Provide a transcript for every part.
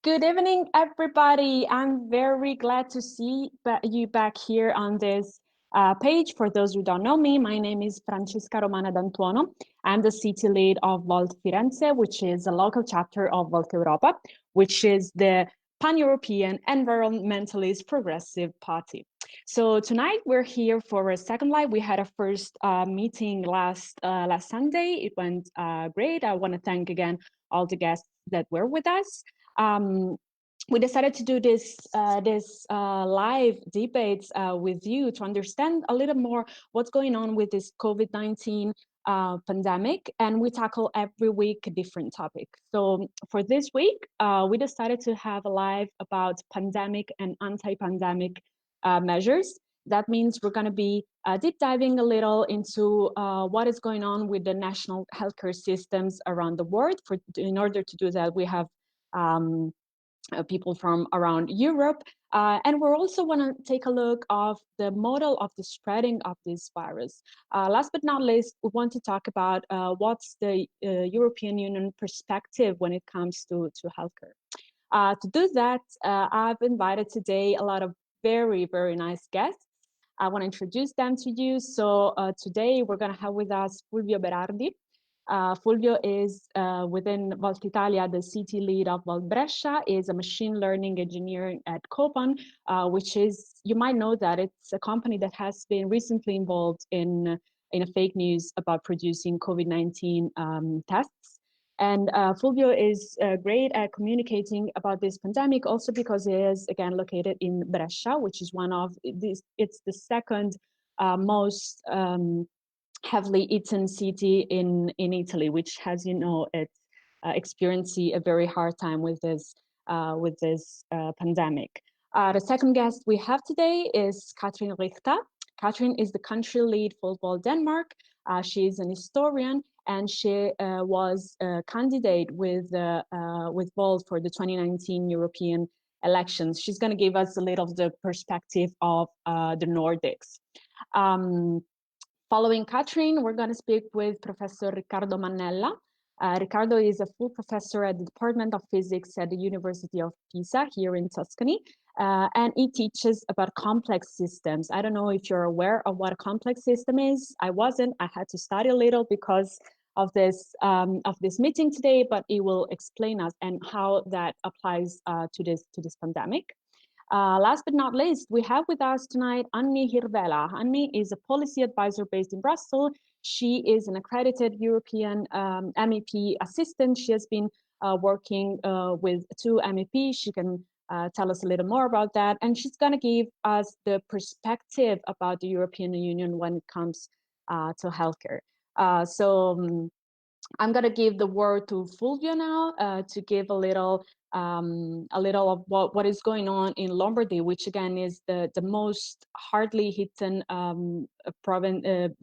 Good evening, everybody. I'm very glad to see you back here on this page. For those who don't know me, my name is Francesca Romana d'Antuono. I'm the city lead of Volt Firenze, which is a local chapter of Volt Europa, which is the pan-European environmentalist progressive party. So tonight we're here for a second live. We had a first meeting last Sunday. It went great. I want to thank again all the guests that were with us. We decided to do this live debates with you to understand a little more what's going on with this COVID-19 pandemic, and we tackle every week a different topic. So for this week, we decided to have a live about pandemic and anti-pandemic measures. That means we're going to be deep diving a little into what is going on with the national healthcare systems around the world. In order to do that, we have people from around Europe. And we're also want to take a look of the model of the spreading of this virus. Last but not least, we want to talk about what's the European Union perspective when it comes to healthcare. To do that, I've invited today a lot of very, very nice guests. I want to introduce them to you. So today we're going to have with us Fulvio Berardi. Fulvio is within Volt Italia, the city lead of Volt Brescia, is a machine learning engineer at Copan, which is, you might know that it's a company that has been recently involved in a fake news about producing COVID-19 tests. And Fulvio is great at communicating about this pandemic, also because he is, again, located in Brescia, which is one of these, it's the second most heavily eaten city in Italy, which has, you know, it's experiencing a very hard time with this pandemic. The second guest we have today is Kathrine Richter. Kathrine is the country lead for Volt Denmark. She is an historian, and she was a candidate with Volt for the 2019 European elections. She's going to give us a little of the perspective of the Nordics. Following Kathrine, we're going to speak with Professor Riccardo Mannella. Riccardo is a full professor at the Department of Physics at the University of Pisa here in Tuscany, and he teaches about complex systems. I don't know if you're aware of what a complex system is. I wasn't. I had to study a little because of this meeting today, but he will explain us and how that applies to this pandemic. Last but not least, we have with us tonight Anni Hirvela. Anni is a policy advisor based in Brussels. She is an accredited European MEP assistant. She has been working with 2 MEPs. She can tell us a little more about that. And she's going to give us the perspective about the European Union when it comes to healthcare. I'm going to give the word to Fulvio now to give a little of what is going on in Lombardy, which again is the most hardly hit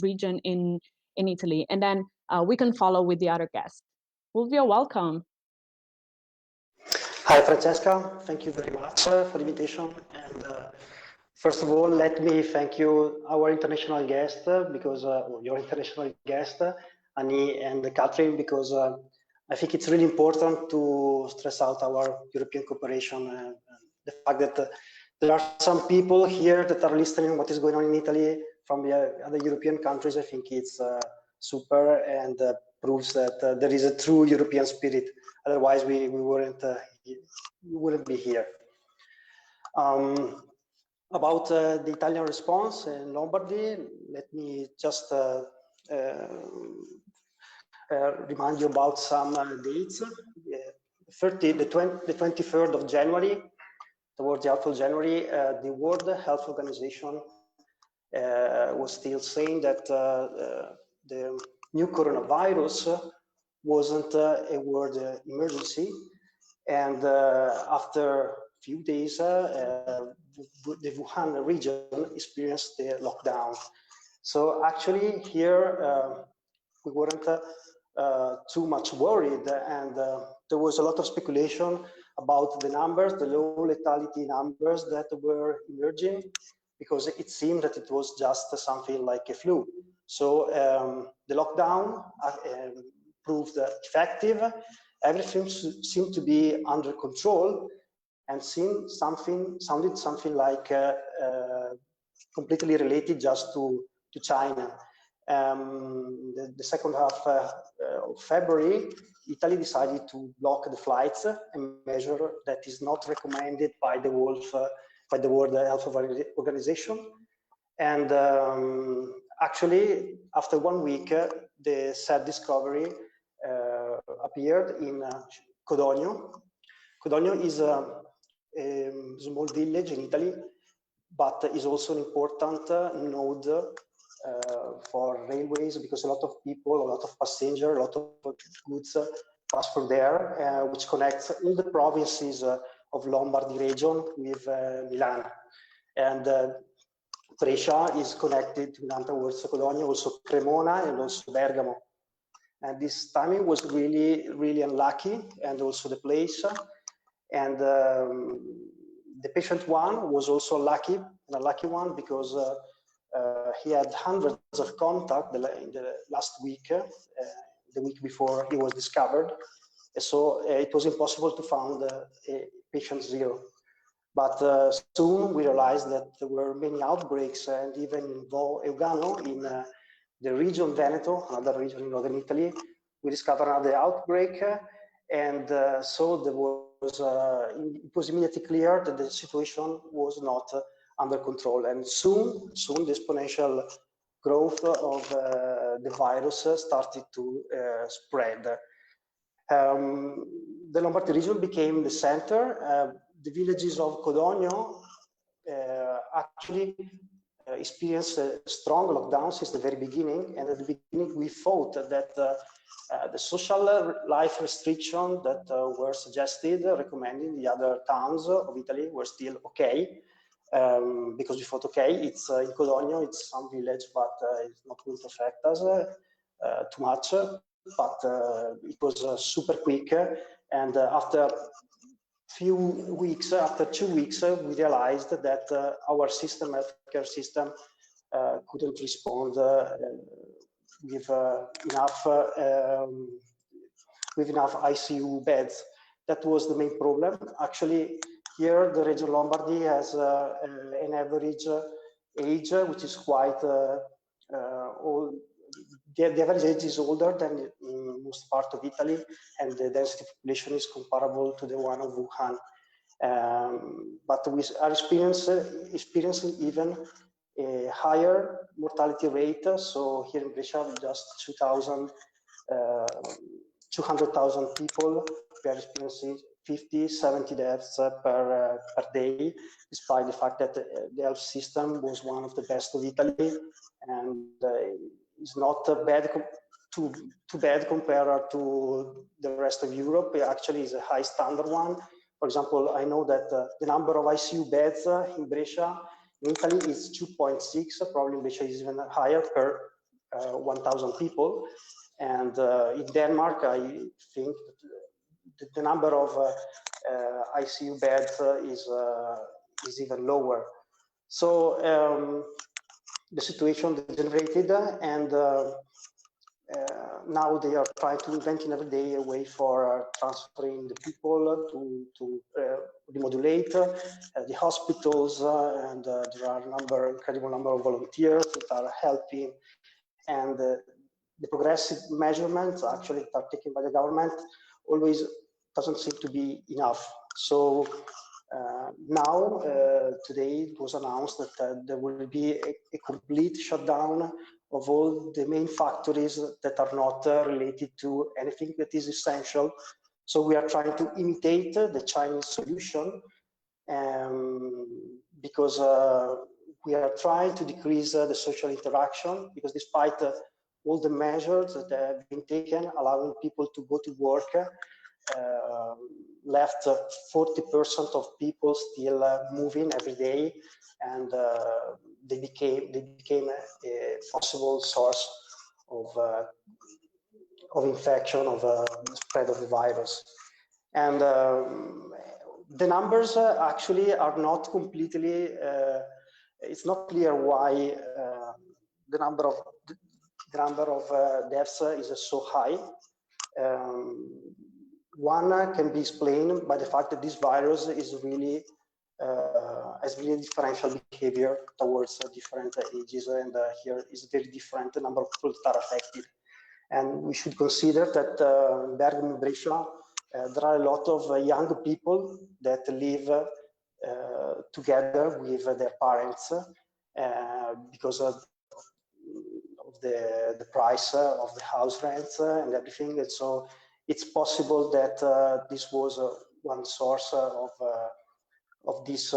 region in Italy. And then we can follow with the other guests. Fulvio, welcome. Hi, Francesca. Thank you very much for the invitation. And first of all, let me thank you, our international guest, because your international guest, Anni and Kathrine, because I think it's really important to stress out our European cooperation and the fact that there are some people here that are listening what is going on in Italy from the other European countries. I think it's super and proves that there is a true European spirit. Otherwise, we wouldn't be here. About the Italian response in Lombardy, let me just remind you about some dates. The 23rd of January, towards the 8th of January, the World Health Organization was still saying that the new coronavirus wasn't a world emergency. And after a few days, the Wuhan region experienced the lockdown. So actually here, we weren't too much worried, and there was a lot of speculation about the numbers, the low lethality numbers that were emerging, because it seemed that it was just something like a flu. So the lockdown proved effective, everything seemed to be under control, and sounded something like completely related just to China. The second half of February, Italy decided to block the flights, a measure that is not recommended by the World Health Organization. And actually, after 1 week, the sad discovery appeared in Codogno. Codogno is a small village in Italy, but is also an important node for railways, because a lot of people, a lot of passengers, a lot of goods pass through there, which connects all the provinces of Lombardy region with Milan. And Brescia is connected to Milan towards Codogno, also Cremona and also Bergamo. And this timing was really, really unlucky, and also the place. And the patient one was also an unlucky one, because he had hundreds of contacts in the last week, the week before he was discovered. So it was impossible to find patient zero. But soon we realized that there were many outbreaks, and even in Eugano, in the region Veneto, another region in northern Italy, we discovered another outbreak, and so there was, it was immediately clear that the situation was not under control, and soon the exponential growth of the virus started to spread. The Lombardy region became the center. The villages of Codogno actually experienced a strong lockdown since the very beginning, and at the beginning we thought that the social life restrictions that were suggested, recommended in the other towns of Italy were still okay, because we thought, okay, it's in Codogno, it's some village, but it's not going to affect us too much. But it was super quick, and after few weeks, after 2 weeks, we realized that our system, healthcare system, couldn't respond with enough ICU beds. That was the main problem. Actually, here the region Lombardy has an average age which is quite old. The average age is older than in most part of Italy, and the density of population is comparable to the one of Wuhan. But we are experiencing even a higher mortality rate. So here in Brescia, just 200,000 people, we are experiencing 50, 70 deaths per day, despite the fact that the health system was one of the best of Italy, and it's not too bad compared to the rest of Europe. It actually is a high standard one. For example, I know that the number of ICU beds in Brescia in Italy is 2.6, probably in Brescia is even higher per 1,000 people. And in Denmark, I think that the number of ICU beds is even lower. So the situation degenerated, and now they are trying to invent every day a way for transferring the people to remodulate the hospitals, and there are incredible number of volunteers that are helping, and the progressive measurements actually that are taken by the government always doesn't seem to be enough. So now, today it was announced that there will be a complete shutdown of all the main factories that are not related to anything that is essential. So we are trying to imitate the Chinese solution, because we are trying to decrease the social interaction, because despite all the measures that have been taken, allowing people to go to work, left 40% of people still moving every day, and they became a possible source of infection, of spread of the virus. And the numbers actually are not completely. It's not clear why the number of deaths is so high. One can be explained by the fact that this virus is really has really differential behavior towards different ages, and here is very different the number of people that are affected. And we should consider that in Bergamo and Brescia, there are a lot of young people that live together with their parents because of the price of the house rents and everything. And so it's possible that this was one source of these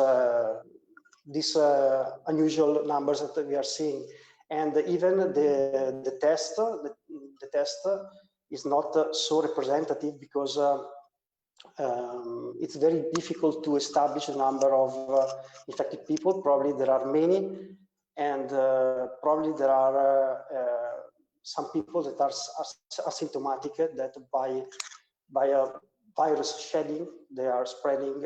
unusual numbers that we are seeing. And even the test is not so representative because it's very difficult to establish a number of infected people. Probably there are many, and probably there are some people that are asymptomatic that by a virus shedding, they are spreading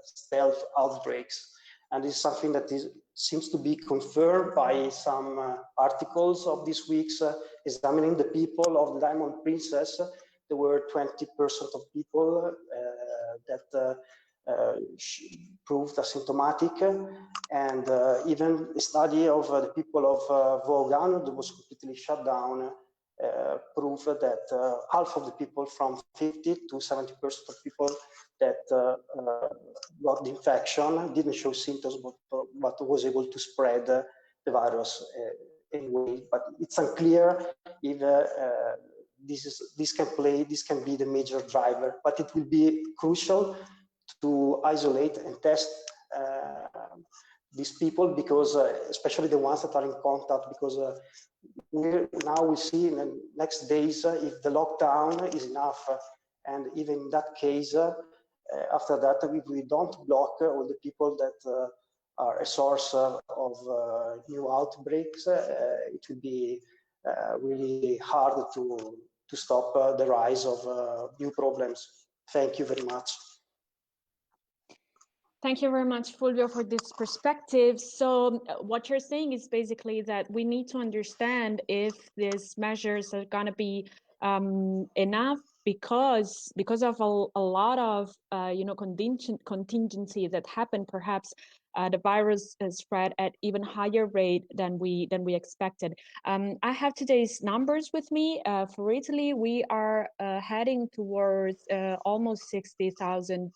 stealth outbreaks. And this is something that seems to be confirmed by some articles of this week's examining the people of the Diamond Princess. There were 20% of people that proved asymptomatic, and even a study of the people of Vaughan that was completely shut down proved that half of the people, from 50 to 70% of people that got the infection didn't show symptoms, but was able to spread the virus anyway. But it's unclear if this can be the major driver. But it will be crucial to isolate and test these people, because especially the ones that are in contact, because now we see in the next days if the lockdown is enough, and even in that case, after that, if we don't block all the people that are a source of new outbreaks, it will be really hard to stop the rise of new problems. Thank you very much. Thank you very much, Fulvio, for this perspective. So what you're saying is basically that we need to understand if these measures are going to be enough, because of a lot of contingency that happened. Perhaps the virus spread at even higher rate than we expected. I have today's numbers with me. For Italy, we are heading towards almost 60,000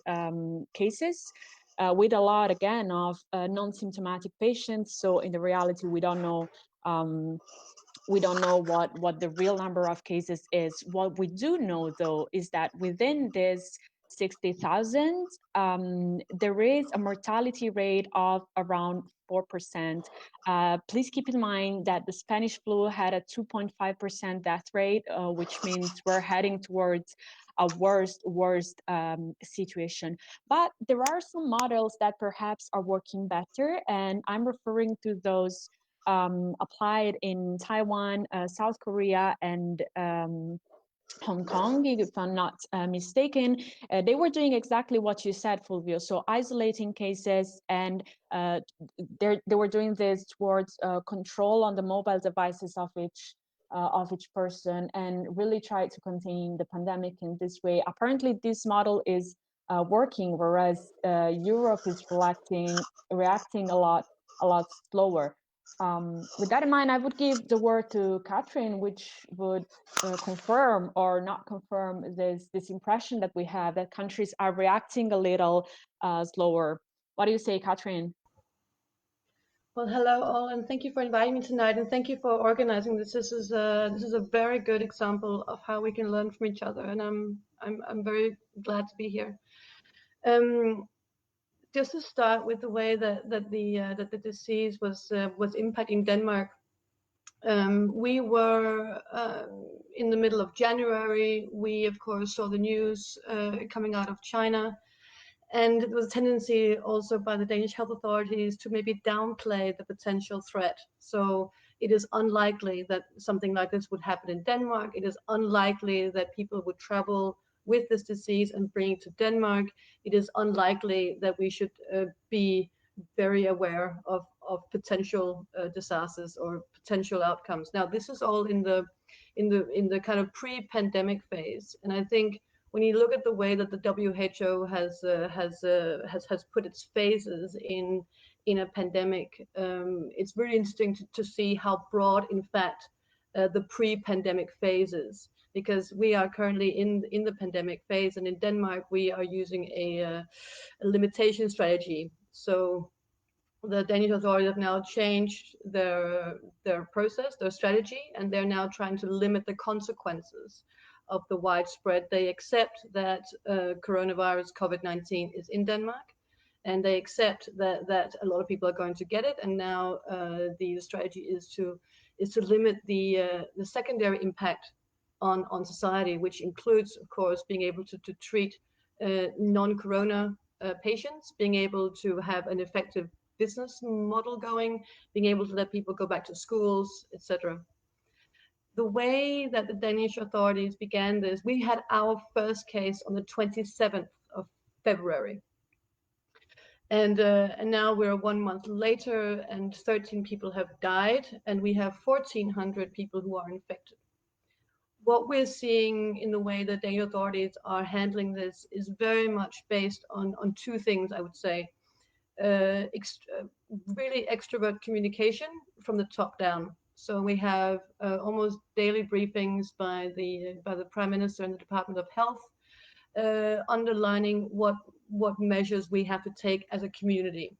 cases. With a lot, again, of non-symptomatic patients. So in the reality, we don't know what the real number of cases is. What we do know, though, is that within this 60,000, there is a mortality rate of around 4%. Please keep in mind that the Spanish flu had a 2.5% death rate, which means we're heading towards a worst situation. But there are some models that perhaps are working better, and I'm referring to those applied in Taiwan, South Korea, and Hong Kong, if I'm not mistaken. They were doing exactly what you said, Fulvio. So isolating cases, and they were doing this towards control on the mobile devices of each person, and really try to contain the pandemic in this way. Apparently, this model is working, whereas Europe is reacting a lot slower. With that in mind, I would give the word to Kathrine, which would confirm or not confirm this impression that we have that countries are reacting a little slower. What do you say, Kathrine? Well, hello all, and thank you for inviting me tonight, and thank you for organizing this. This is a very good example of how we can learn from each other, and I'm very glad to be here. Just to start with the way that the disease was impacting Denmark. We were in the middle of January. We of course saw the news coming out of China. And there was a tendency also by the Danish health authorities to maybe downplay the potential threat. So it is unlikely that something like this would happen in Denmark. It is unlikely that people would travel with this disease and bring it to Denmark. It is unlikely that we should be very aware of potential disasters or potential outcomes. Now, this is all in the kind of pre-pandemic phase. And I think when you look at the way that the WHO has put its phases in a pandemic, it's really interesting to see how broad, in fact, the pre-pandemic phase is, because we are currently in the pandemic phase, and in Denmark we are using a limitation strategy. So the Danish authorities have now changed their process, their strategy, and they're now trying to limit the consequences of the widespread. They accept that coronavirus COVID-19 is in Denmark, and they accept that a lot of people are going to get it. And now the strategy is to limit the secondary impact on society, which includes, of course, being able to treat non-corona patients, being able to have an effective business model going, being able to let people go back to schools, etc. The way that the Danish authorities began this, we had our first case on the 27th of February. And now we're 1 month later, and 13 people have died, and we have 1,400 people who are infected. What we're seeing in the way the Danish authorities are handling this is very much based on two things, I would say. Really extrovert communication from the top down. So we have almost daily briefings by the Prime Minister and the Department of Health, underlining what measures we have to take as a community.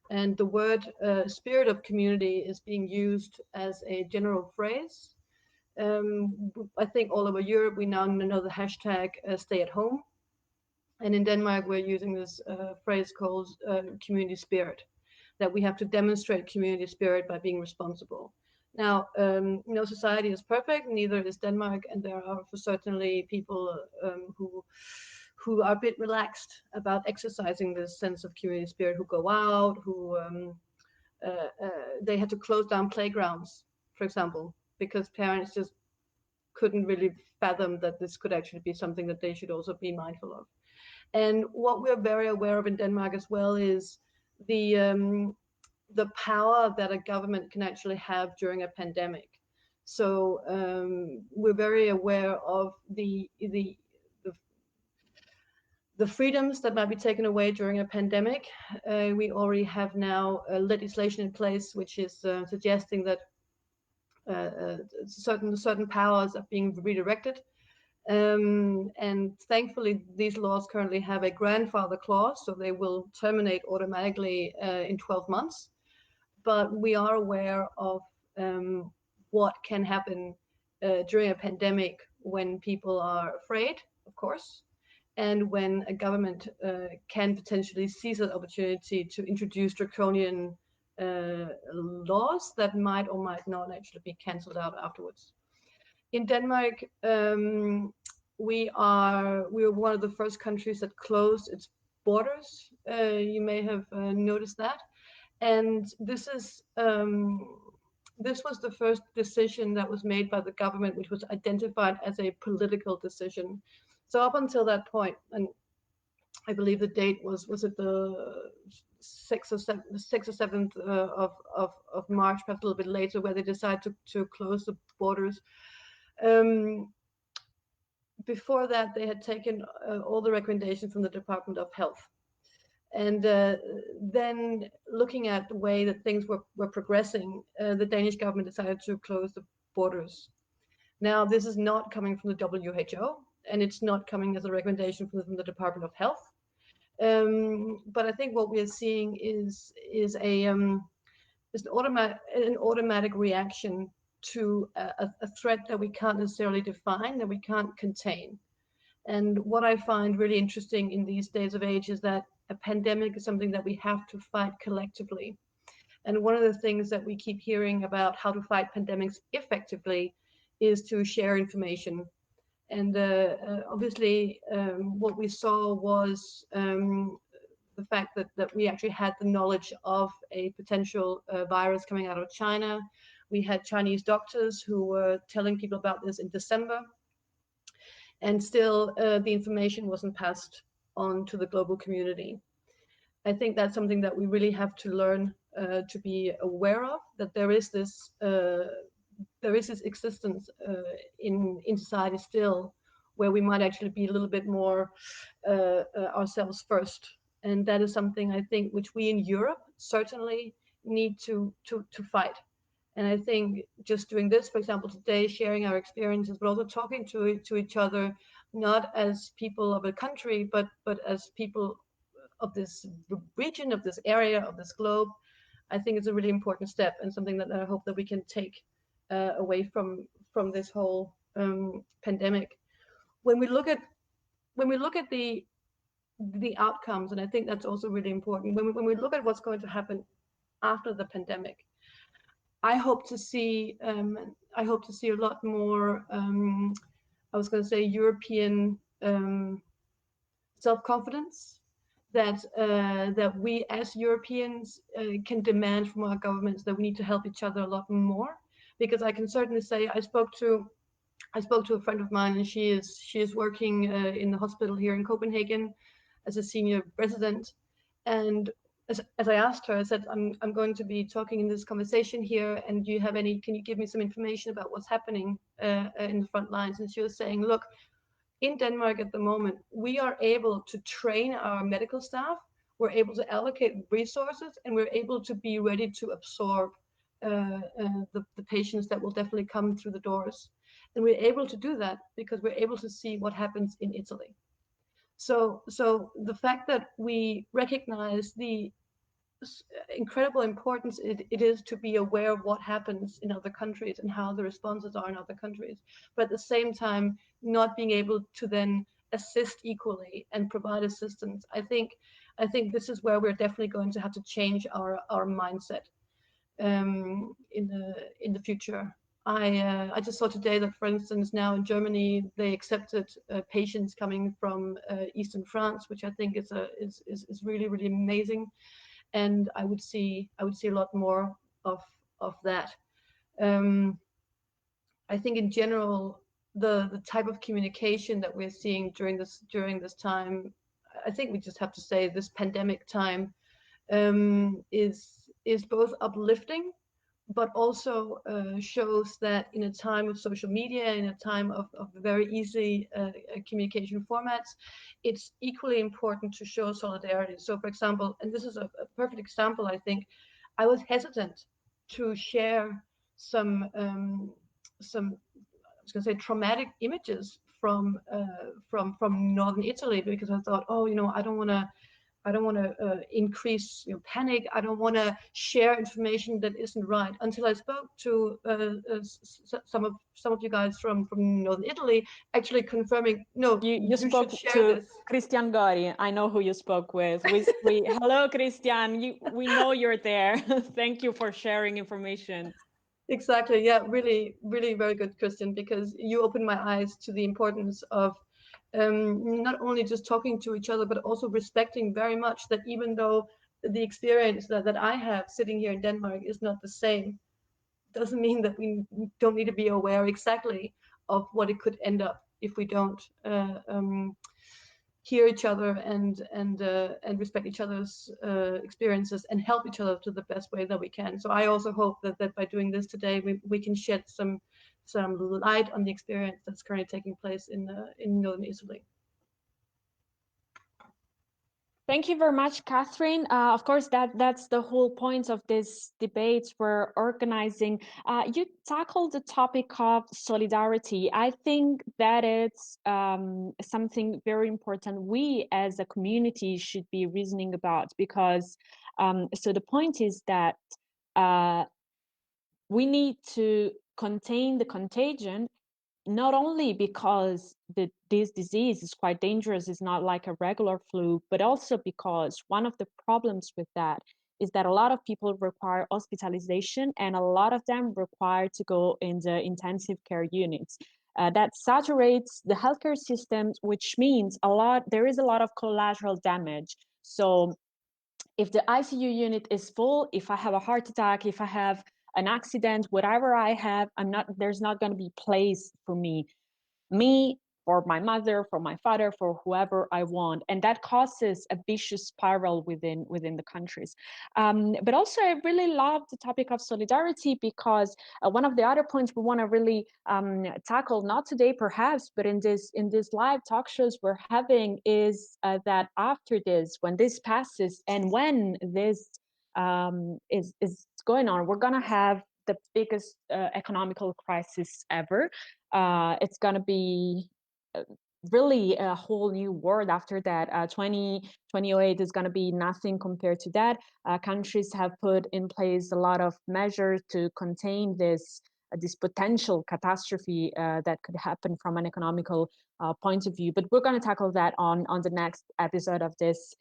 And the word spirit of community is being used as a general phrase. I think all over Europe we now know the hashtag stay at home. And in Denmark, we're using this phrase called community spirit, that we have to demonstrate community spirit by being responsible. Now, no society is perfect, neither is Denmark, and there are certainly people who are a bit relaxed about exercising this sense of community spirit, who go out, who they had to close down playgrounds, for example, because parents just couldn't really fathom that this could actually be something that they should also be mindful of. And what we're very aware of in Denmark as well is the power that a government can actually have during a pandemic. So we're very aware of the freedoms that might be taken away during a pandemic. We already have now legislation in place which is suggesting that certain powers are being redirected. And thankfully, these laws currently have a grandfather clause, so they will terminate automatically in 12 months. But we are aware of what can happen during a pandemic when people are afraid, of course, and when a government can potentially seize that opportunity to introduce draconian laws that might or might not actually be cancelled out afterwards. In Denmark, we were one of the first countries that closed its borders. You may have noticed that, and this was the first decision that was made by the government, which was identified as a political decision. So up until that point, and I believe the date was it the 6th or 7th of March, perhaps a little bit later, where they decided to close the borders. Before that, they had taken all the recommendations from the Department of Health. And then looking at the way that things were progressing, the Danish government decided to close the borders. Now, this is not coming from the WHO, and it's not coming as a recommendation from the Department of Health. But I think what we are seeing is an automatic reaction to a threat that we can't necessarily define, that we can't contain. And what I find really interesting in these days of age is that a pandemic is something that we have to fight collectively. And one of the things that we keep hearing about how to fight pandemics effectively is to share information. And obviously, what we saw was the fact that we actually had the knowledge of a potential virus coming out of China. We had Chinese doctors who were telling people about this in December, and still the information wasn't passed on to the global community. I think that's something that we really have to learn to be aware of, that there is this existence in society still, where we might actually be a little bit more ourselves first. And that is something I think which we in Europe certainly need to fight. And I think just doing this, for example, today, sharing our experiences, but also talking to each other, not as people of a country, but as people of this region, of this area, of this globe, I think it's a really important step, and something that I hope that we can take away from this whole pandemic. When we look at the outcomes, and I think that's also really important. When we look at what's going to happen after the pandemic, I hope to see a lot more. I was going to say European self-confidence, that we as Europeans can demand from our governments that we need to help each other a lot more. Because I can certainly say I spoke to a friend of mine, and she is working in the hospital here in Copenhagen as a senior resident. And as I asked her, I said, I'm going to be talking in this conversation here, and can you give me some information about what's happening in the front lines? And she was saying, look, in Denmark at the moment, we are able to train our medical staff, we're able to allocate resources, and we're able to be ready to absorb the patients that will definitely come through the doors. And we're able to do that because we're able to see what happens in Italy. So the fact that we recognize the incredible importance it is to be aware of what happens in other countries and how the responses are in other countries, but at the same time not being able to then assist equally and provide assistance. I think this is where we're definitely going to have to change our mindset in the future. I just saw today that, for instance, now in Germany they accepted patients coming from Eastern France, which I think is really, really amazing. And I would see a lot more of that. I think in general, the type of communication that we're seeing during this time, I think we just have to say this pandemic time is both uplifting, but also shows that in a time of social media, in a time of very easy communication formats, it's equally important to show solidarity. So, for example, and this is a perfect example, I think, I was hesitant to share some I was going to say traumatic images from northern Italy, because I thought, oh, I don't want to increase panic. I don't want to share information that isn't right. Until I spoke to some of you guys from northern Italy, actually confirming, no, you spoke to Christian Gori. I know who you spoke with. Hello, Christian. We know you're there. Thank you for sharing information. Exactly. Yeah, really, really very good, Christian, because you opened my eyes to the importance of not only just talking to each other, but also respecting very much that even though the experience that I have sitting here in Denmark is not the same, doesn't mean that we don't need to be aware exactly of what it could end up if we don't hear each other and respect each other's experiences and help each other to the best way that we can. So I also hope that by doing this today, we can shed some light on the experience that's currently taking place in northern Italy. Thank you very much, Kathrine. Of course, that's the whole point of this debate we're organizing. You tackled the topic of solidarity. I think that it's something very important we as a community should be reasoning about, because so the point is that we need to contain the contagion, not only because this disease is quite dangerous, it's not like a regular flu, but also because one of the problems with that is that a lot of people require hospitalization, and a lot of them require to go in the intensive care units. That saturates the healthcare system, which means there is a lot of collateral damage. So if the ICU unit is full, if I have a heart attack, if I have an accident, whatever I have, there's not going to be place for me. for my mother, for my father, for whoever I want. And that causes a vicious spiral within the countries. But also, I really love the topic of solidarity, because one of the other points we want to really tackle, not today perhaps, but in this live talk shows we're having, is that after this, when this passes and when this is going on, we're going to have the biggest economical crisis ever. It's going to be really a whole new world after that. 2008 is going to be nothing compared to that. Countries have put in place a lot of measures to contain this potential catastrophe that could happen from an economical point of view. But we're going to tackle that on the next episode of this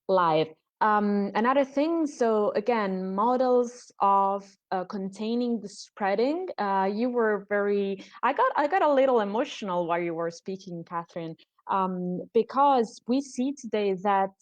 live. Another thing, so again, models of containing the spreading. You were I got a little emotional while you were speaking, Kathrine, because we see today that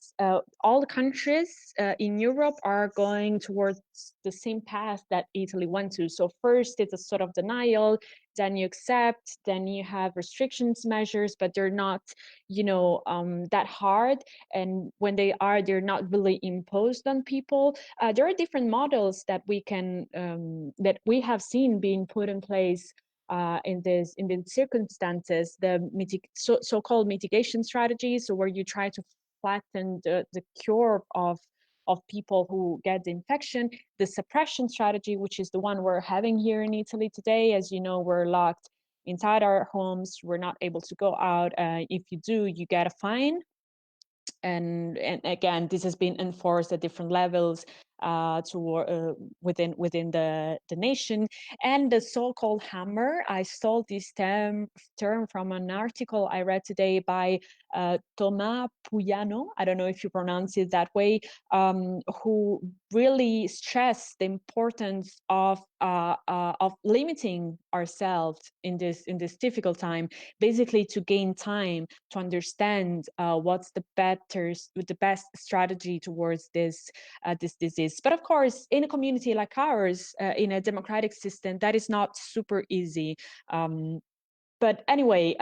all the countries in Europe are going towards the same path that Italy went to. So first it's a sort of denial, then you accept, then you have restrictions measures, but they're not, that hard. And when they are, they're not really imposed on people. There are different models that we can that we have seen being put in place in these circumstances. The so-called mitigation strategies, so where you try to flatten the curve of people who get the infection. The suppression strategy, which is the one we're having here in Italy today. As you know, we're locked inside our homes. We're not able to go out. If you do, you get a fine. And again, this has been enforced at different levels within the nation. And the so-called hammer, I stole this term from an article I read today by Thomas Puyano, I don't know if you pronounce it that way, who really stressed the importance of limiting ourselves in this difficult time, basically to gain time to understand what's the best strategy towards this disease. But of course, in a community like ours, in a democratic system, that is not super easy. But anyway,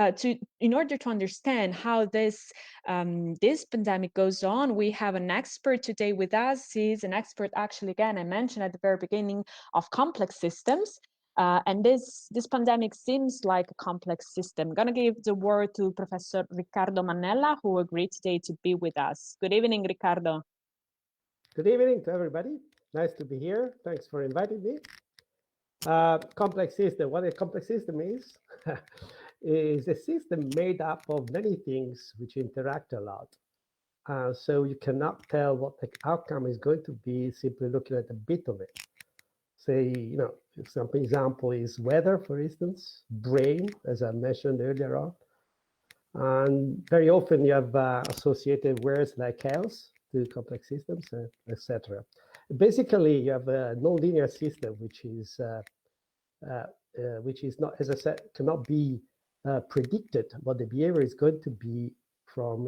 in order to understand how this pandemic goes on, we have an expert today with us. He's an expert, actually, again, I mentioned at the very beginning, of complex systems. And this pandemic seems like a complex system. I'm going to give the word to Professor Riccardo Mannella, who agreed today to be with us. Good evening, Riccardo. Good evening to everybody. Nice to be here. Thanks for inviting me. Complex system. What a complex system is a system made up of many things which interact a lot. So you cannot tell what the outcome is going to be simply looking at a bit of it. Say, some example is weather, for instance, brain, as I mentioned earlier on. And very often you have associated words like health to complex systems, etc. Basically, you have a nonlinear system, which is not, as I said, cannot be predicted what the behavior is going to be from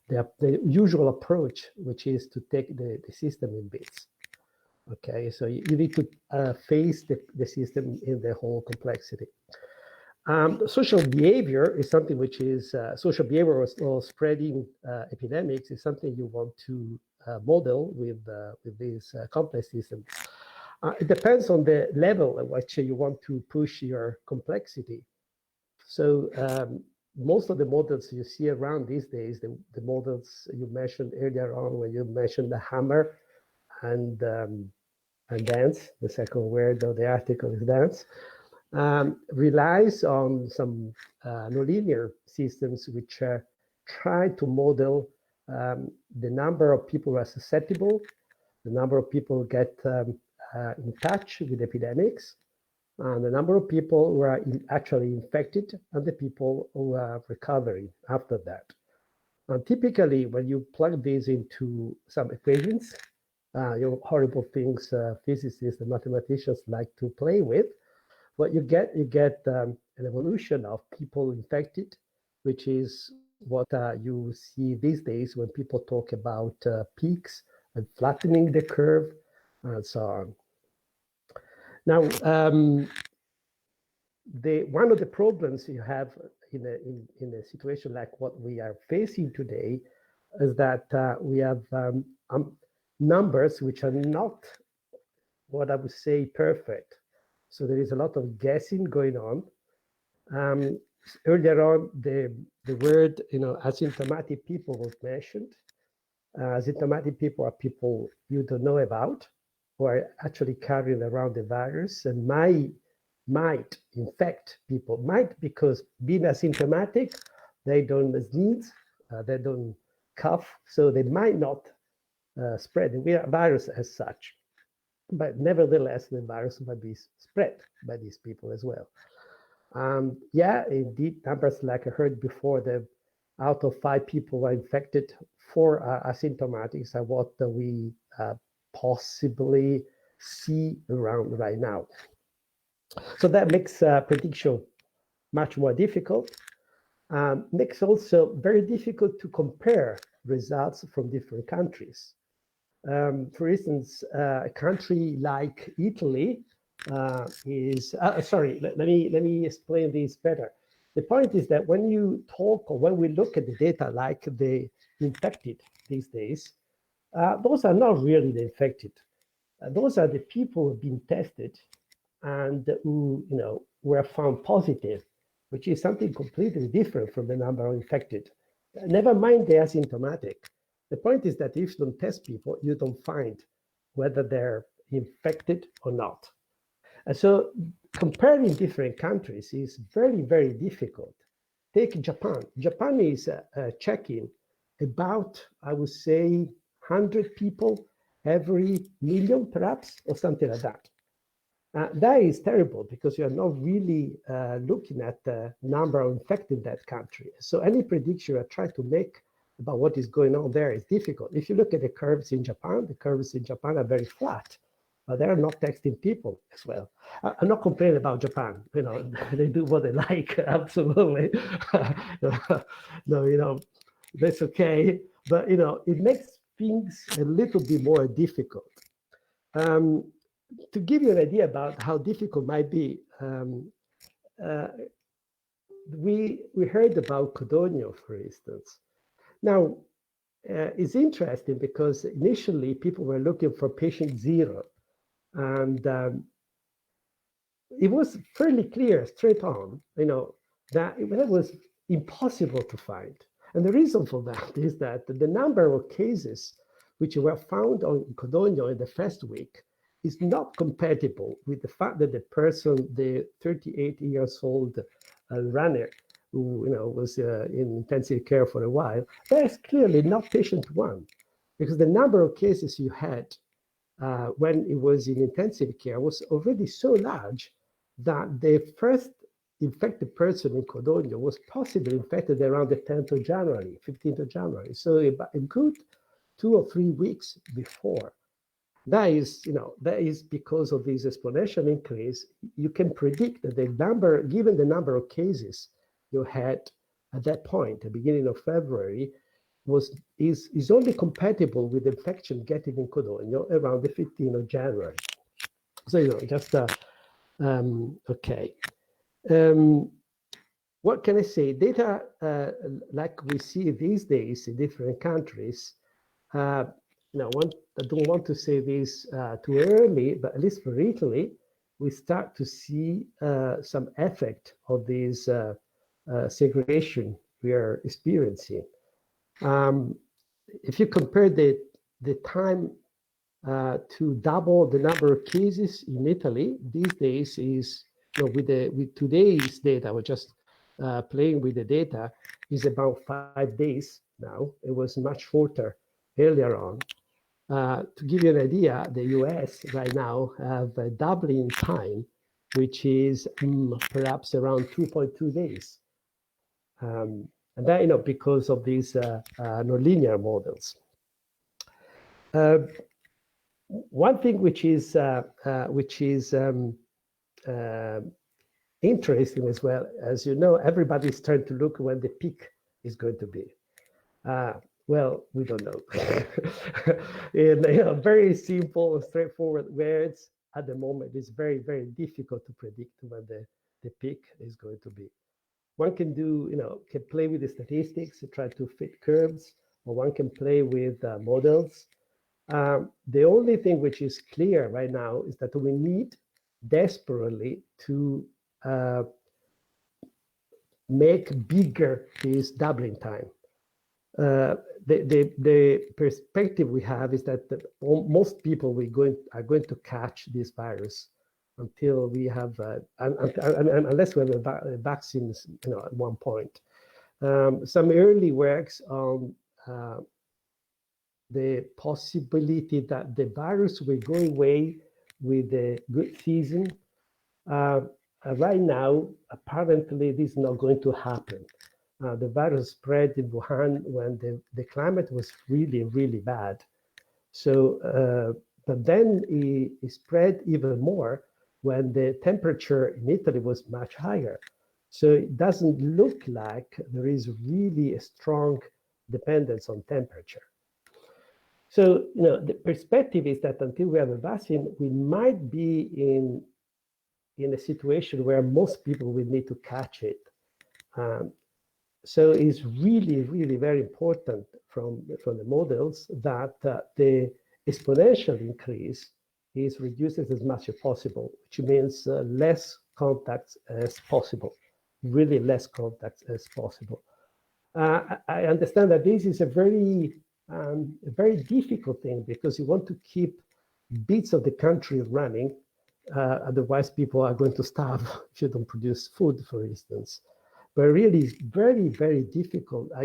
the usual approach, which is to take the system in bits. Okay, so you need to face the system in the whole complexity. Social behavior is something which is social behavior or spreading epidemics is something you want to model with these complex systems. It depends on the level at which you want to push your complexity. So most of the models you see around these days, the models you mentioned earlier on when you mentioned the hammer and dance, the second word of the article is dance, relies on some nonlinear systems which try to model the number of people who are susceptible, the number of people who get in touch with epidemics, and the number of people who are actually infected, and the people who are recovering after that. And typically, when you plug these into some equations, horrible things physicists and mathematicians like to play with, what you get an evolution of people infected, which is what you see these days when people talk about peaks and flattening the curve and so on. Now, one of the problems you have in a situation like what we are facing today is that we have numbers which are not what I would say perfect. So there is a lot of guessing going on. Earlier on, the word asymptomatic people was mentioned. Asymptomatic people are people you don't know about, who are actually carrying around the virus and might infect people. Might because being asymptomatic, they don't sneeze, they don't cough, so they might not spread the virus as such. But nevertheless, the virus might be spread by these people as well. Yeah, indeed, numbers like I heard before, the out of 5 people are infected, 4 are asymptomatics are what we possibly see around right now. So that makes prediction much more difficult. Makes also very difficult to compare results from different countries. For instance, a country like Italy is, sorry, let me explain this better. The point is that when you talk or when we look at the data like the infected these days, those are not really the infected. Those are the people who have been tested and who were found positive, which is something completely different from the number of infected. Never mind the asymptomatic. The point is that if you don't test people, you don't find whether they're infected or not. And so comparing different countries is very, very difficult. Take Japan. Japan is checking about, I would say, 100 people every million, perhaps, or something like that. That is terrible because you are not really looking at the number of infected in that country. So any prediction I try to make about what is going on there is difficult. If you look at the curves in Japan, the curves in Japan are very flat, but they're not testing people as well. I'm not complaining about Japan. They do what they like, absolutely. No, that's okay. But, it makes things a little bit more difficult. To give you an idea about how difficult it might be, we heard about Codogno, for instance. Now, it's interesting because initially people were looking for patient 0, and it was fairly clear straight on, that it was impossible to find. And the reason for that is that the number of cases which were found on Codogno in the first week is not compatible with the fact that the person, the 38-year-old runner, who was in intensive care for a while, that's clearly not patient 1, because the number of cases you had when it was in intensive care was already so large that the first infected person in Codogno was possibly infected around the 10th of January, 15th of January. So a good 2 or 3 weeks before. That is because of this exponential increase. You can predict that the number, given the number of cases you had at that point, the beginning of February, is only compatible with infection getting in Codogno around the 15th of January. So just okay. What can I say? Data like we see these days in different countries. I don't want to say this too early, but at least for Italy, we start to see some effect of this segregation we are experiencing. If you compare the time to double the number of cases in Italy these days is, with today's data, we're just playing with the data, is about 5 days now. It was much shorter earlier on. To give you an idea, the US right now have a doubling time, which is perhaps around 2.2 days. And that, because of these nonlinear models. One thing which is interesting as well, as you know, everybody's trying to look when the peak is going to be. Well, we don't know. In very simple, straightforward words, at the moment, it's very, very difficult to predict when the peak is going to be. One can do, can play with the statistics to try to fit curves, or one can play with models. The only thing which is clear right now is that we need desperately to make bigger this doubling time. The perspective we have is that most people are going to catch this virus until we have, unless we have vaccines, at one point. Some early works on the possibility that the virus will go away with a good season. Right now, apparently, this is not going to happen. The virus spread in Wuhan when the climate was really, really bad. So, but then it spread even more when the temperature in Italy was much higher. So it doesn't look like there is really a strong dependence on temperature. So, the perspective is that until we have a vaccine, we might be in a situation where most people will need to catch it. So it's really, really very important from the models that the exponential increase is reduced as much as possible, which means less contacts as possible, really less contacts as possible. I understand that this is a very difficult thing because you want to keep bits of the country running. Otherwise, people are going to starve if you don't produce food, for instance. But really, it's very, very difficult. I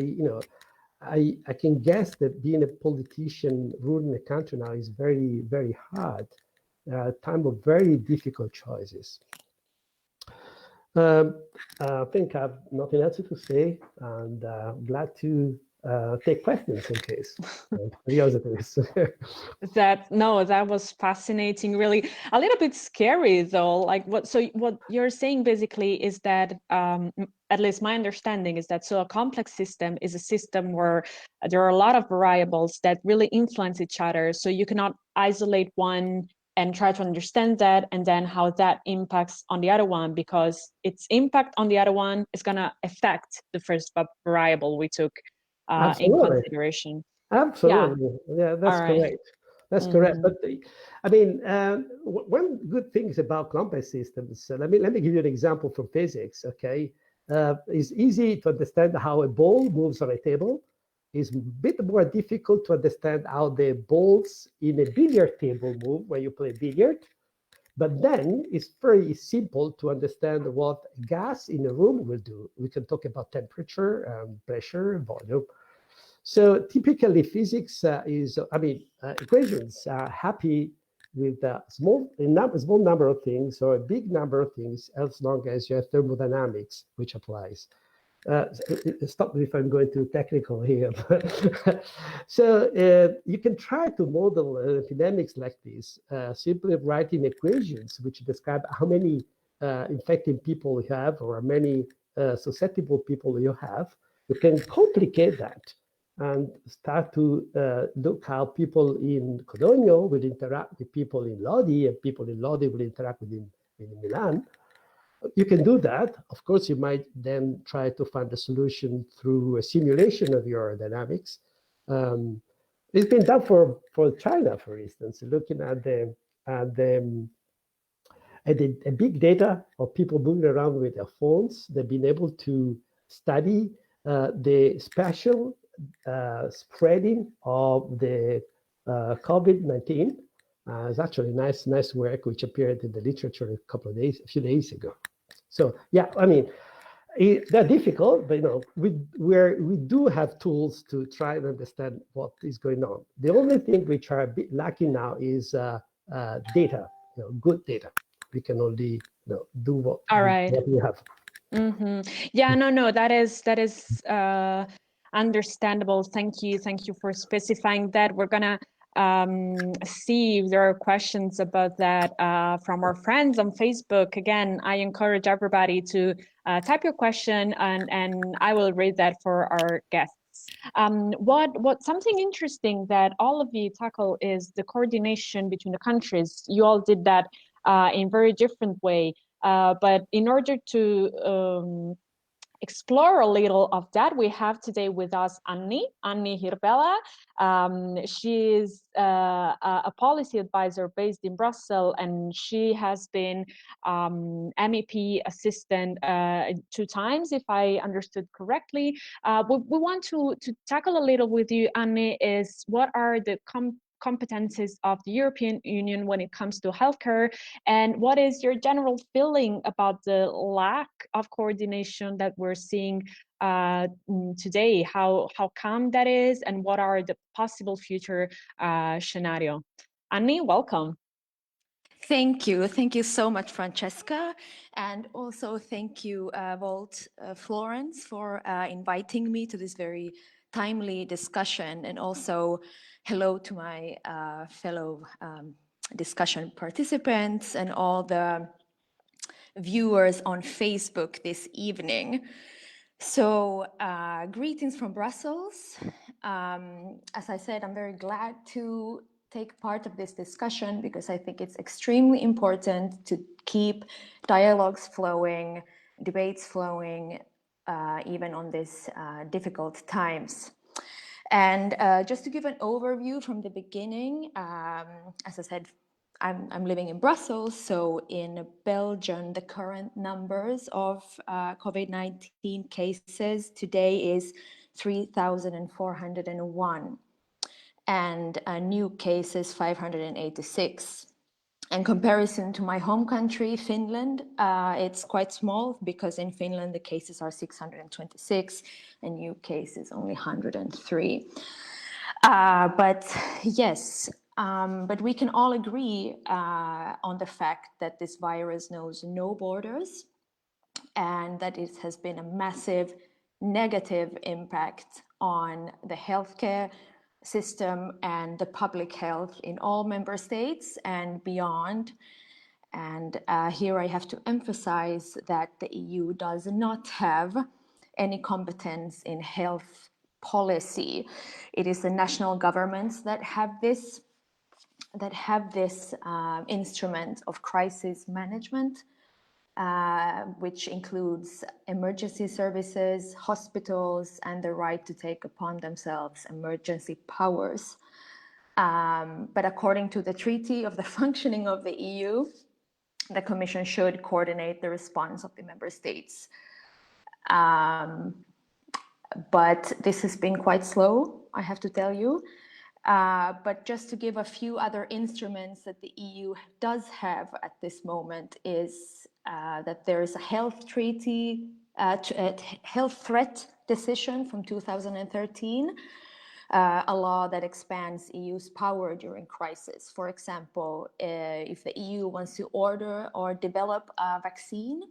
can guess that being a politician ruling a country now is very, very hard. Time of very difficult choices. I think I have nothing else to say, and glad to take questions in case. That was fascinating, really. A little bit scary though. What you're saying basically is that, at least my understanding is that, so a complex system is a system where there are a lot of variables that really influence each other. So you cannot isolate one and try to understand that and then how that impacts on the other one, because its impact on the other one is going to affect the first variable we took in consideration. Absolutely. Yeah, that's correct. That's correct. But one good thing is about complex systems. Let me give you an example from physics. Okay, it's easy to understand how a ball moves on a table. It's a bit more difficult to understand how the balls in a billiard table move when you play billiard. But then it's very simple to understand what gas in a room will do. We can talk about temperature, pressure, volume. So typically physics equations are happy with a small number of things or a big number of things as long as you have thermodynamics, which applies. Stop me if I'm going too technical here. So you can try to model epidemics like this, simply writing equations which describe how many infected people you have or how many susceptible people you have. You can complicate that and start to look how people in Codogno will interact with people in Lodi, and people in Lodi will interact with in Milan. You can do that. Of course, you might then try to find a solution through a simulation of your dynamics. It's been done for China, for instance, looking at the big data of people moving around with their phones. They've been able to study the spatial spreading of the COVID-19. It's actually nice work which appeared in the literature a few days ago. So yeah, they're difficult, but we do have tools to try and understand what is going on. The only thing which are a bit lacking now is data, good data. We can only do what we have. Mm-hmm. Yeah, no, that is understandable. Thank you for specifying that. We're gonna see if there are questions about that from our friends on Facebook. Again, I encourage everybody to type your question and I will read that for our guests. What something interesting that all of you tackle is the coordination between the countries. You all did that in very different way. But in order to explore a little of that, we have today with us Anni Hirvela. She is a policy advisor based in Brussels, and she has been MEP assistant 2 times, if I understood correctly. We want to tackle a little with you, Anni, is what are the competencies of the European Union when it comes to healthcare, and what is your general feeling about the lack of coordination that we're seeing today? How come that is, and what are the possible future scenario? Anni, welcome. Thank you so much, Francesca, and also thank you, Volt Florence, for inviting me to this very timely discussion, and also hello to my fellow discussion participants and all the viewers on Facebook this evening. So greetings from Brussels. As I said, I'm very glad to take part of this discussion because I think it's extremely important to keep dialogues flowing, debates flowing, even on these difficult times. And just to give an overview from the beginning, as I said, I'm living in Brussels, so in Belgium, the current numbers of COVID-19 cases today is 3,401, and new cases 586. In comparison to my home country, Finland, it's quite small because in Finland the cases are 626 and new cases only 103. But yes, but we can all agree on the fact that this virus knows no borders and that it has been a massive negative impact on the healthcare system and the public health in all member states and beyond. And here I have to emphasize that the EU does not have any competence in health policy. It is the national governments that have this instrument of crisis management, which includes emergency services, hospitals, and the right to take upon themselves emergency powers. But according to the Treaty of the Functioning of the EU, the Commission should coordinate the response of the member states. But this has been quite slow, I have to tell you. But just to give a few other instruments that the EU does have at this moment is that there is a health treaty, health threat decision from 2013, a law that expands EU's power during crisis. For example, if the EU wants to order or develop a vaccine,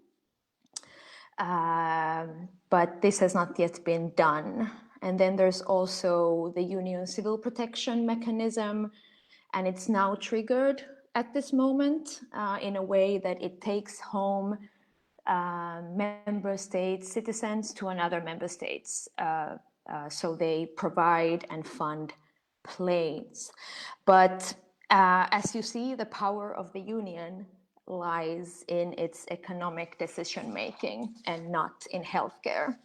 but this has not yet been done. And then there's also the Union Civil Protection Mechanism, and it's now triggered at this moment in a way that it takes home member states' citizens to another member states. So they provide and fund planes. But as you see, the power of the Union lies in its economic decision making and not in healthcare.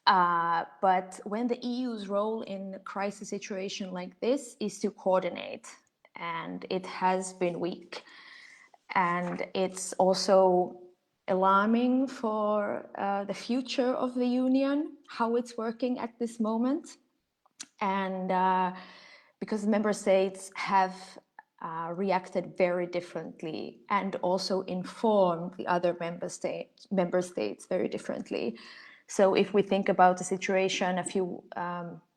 But when the EU's role in a crisis situation like this is to coordinate, and it has been weak. And it's also alarming for the future of the Union, how it's working at this moment. And because member states have reacted very differently and also informed the other member states very differently. So if we think about the situation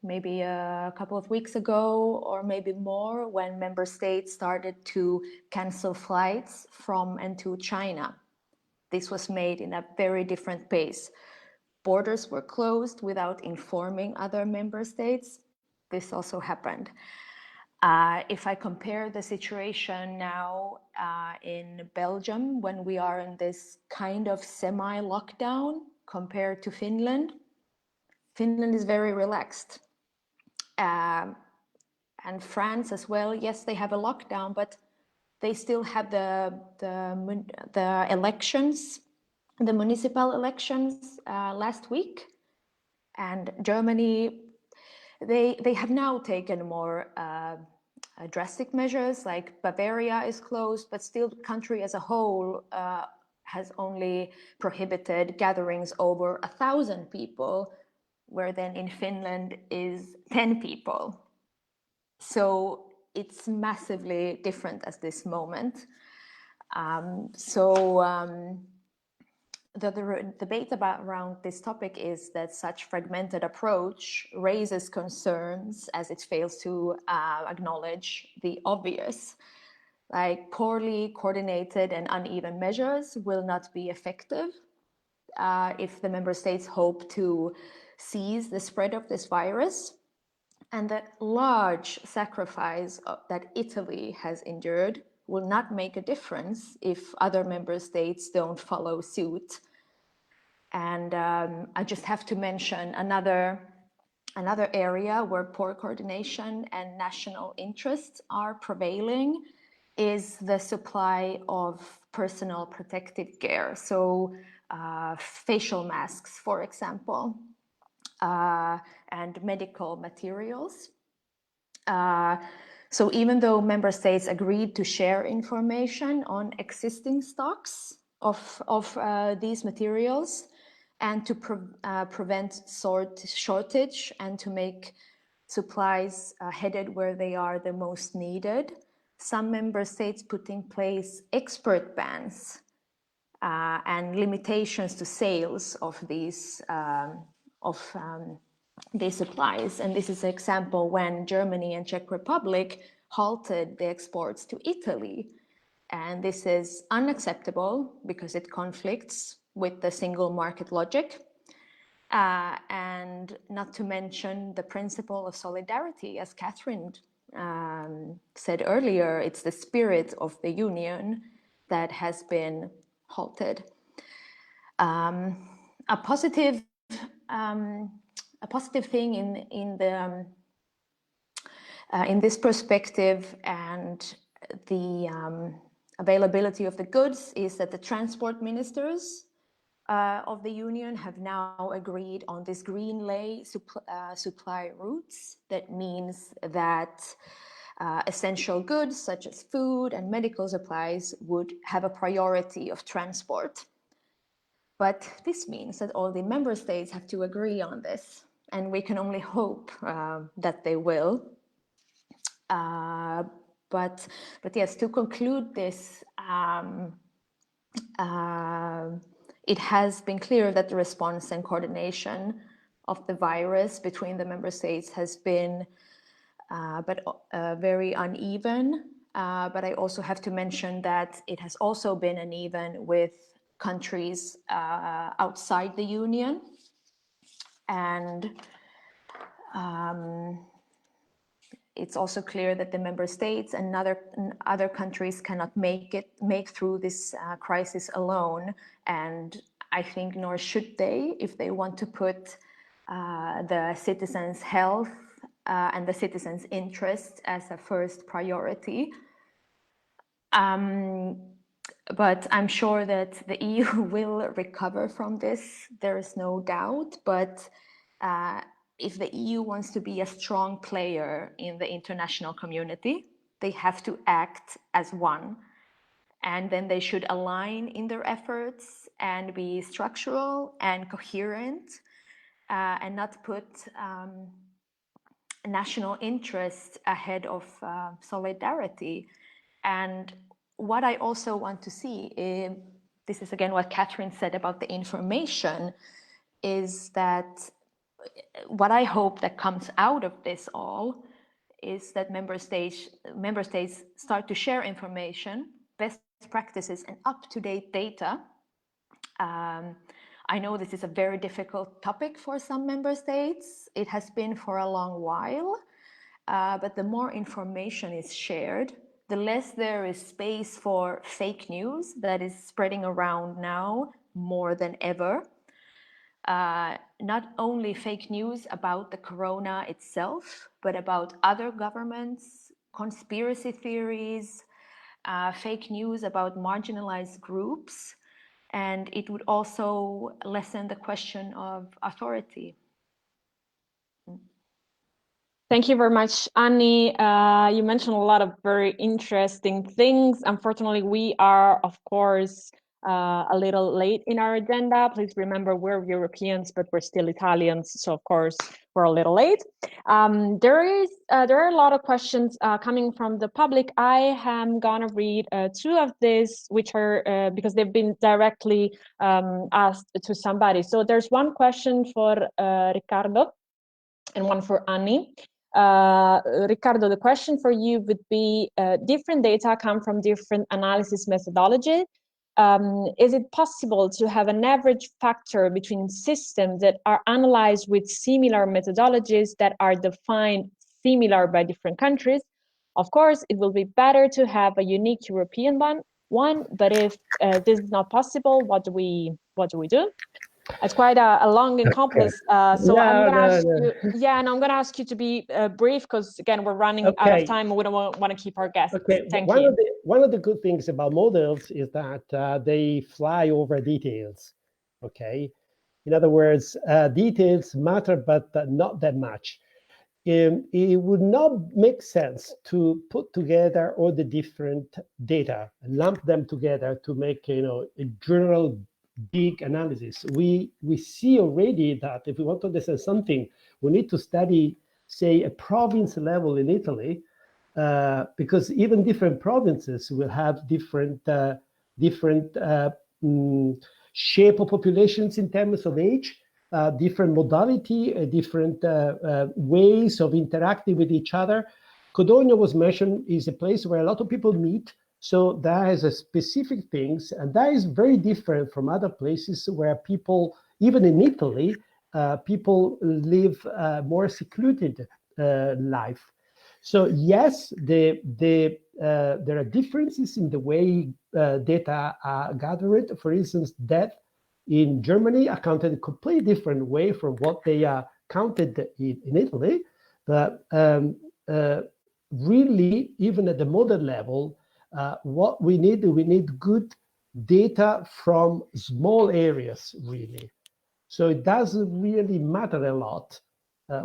maybe a couple of weeks ago or maybe more, when member states started to cancel flights from and to China, this was made in a very different pace. Borders were closed without informing other member states. This also happened. If I compare the situation now in Belgium, when we are in this kind of semi-lockdown compared to Finland, Finland is very relaxed. And France as well, yes, they have a lockdown, but they still have the elections, the municipal elections last week, and Germany, they have now taken more drastic measures, like Bavaria is closed, but still the country as a whole has only prohibited gatherings over 1,000 people, where then in Finland is 10 people. So it's massively different at this moment. The debate around this topic is that such fragmented approach raises concerns as it fails to acknowledge the obvious. Like poorly coordinated and uneven measures will not be effective if the member states hope to seize the spread of this virus. And the large sacrifice that Italy has endured will not make a difference if other member states don't follow suit. And I just have to mention another area where poor coordination and national interests are prevailing is the supply of personal protective gear. So facial masks, for example, and medical materials. So even though member states agreed to share information on existing stocks of these materials and to prevent shortage and to make supplies headed where they are the most needed, some member states put in place export bans and limitations to sales of these supplies. And this is an example when Germany and Czech Republic halted the exports to Italy. And this is unacceptable because it conflicts with the single market logic. And not to mention the principle of solidarity, as Kathrine said earlier, it's the spirit of the union that has been halted. A positive thing in this perspective and the availability of the goods is that the transport ministers of the union have now agreed on this green lay supply routes. That means that essential goods such as food and medical supplies would have a priority of transport. But this means that all the member states have to agree on this, and we can only hope that they will. But yes, to conclude this, it has been clear that the response and coordination of the virus between the member states has been very uneven. But I also have to mention that it has also been uneven with countries outside the union. And it's also clear that the member states and other countries cannot make through this crisis alone, and I think nor should they if they want to put the citizens' health and the citizens' interests as a first priority. But I'm sure that the EU will recover from this. There is no doubt. But if the EU wants to be a strong player in the international community, they have to act as one. And then they should align in their efforts and be structural and coherent and not put national interests ahead of solidarity. And what I also want to see, this is again what Kathrine said about the information, is that what I hope that comes out of this all is that member states start to share information, best practices and up-to-date data. I know this is a very difficult topic for some member states. It has been for a long while, but the more information is shared, the less there is space for fake news that is spreading around now more than ever. Not only fake news about the corona itself, but about other governments, conspiracy theories, fake news about marginalized groups, and it would also lessen the question of authority. Thank you very much, Anni. You mentioned a lot of very interesting things. Unfortunately, we are, of course, a little late in our agenda. Please remember we're Europeans, but we're still Italians. So, of course, we're a little late. There are a lot of questions coming from the public. I am going to read two of these, which are because they've been directly asked to somebody. So there's one question for Riccardo and one for Anni. Riccardo, the question for you would be, different data come from different analysis methodology. Is it possible to have an average factor between systems that are analyzed with similar methodologies that are defined similar by different countries? Of course, it will be better to have a unique European one, but if this is not possible, what do we do? It's quite a long and complex. So I'm going to ask you. Yeah, and I'm going to ask you to be brief because again we're running out of time and we don't want to keep our guests. Okay. Thank you. One of the good things about models is that they fly over details. Okay. In other words, details matter, but not that much. It would not make sense to put together all the different data and lump them together to make a general big analysis. We see already that if we want to understand something, we need to study, say, a province level in Italy, because even different provinces will have different shape of populations in terms of age, different modality, different ways of interacting with each other. Codogno was mentioned is a place where a lot of people meet. So that has a specific things, and that is very different from other places where people, even in Italy, people live more secluded life. So yes, there are differences in the way data are gathered. For instance, death in Germany are counted a completely different way from what they are counted in Italy. But really, even at the model level, what we need good data from small areas, really. So it doesn't really matter a lot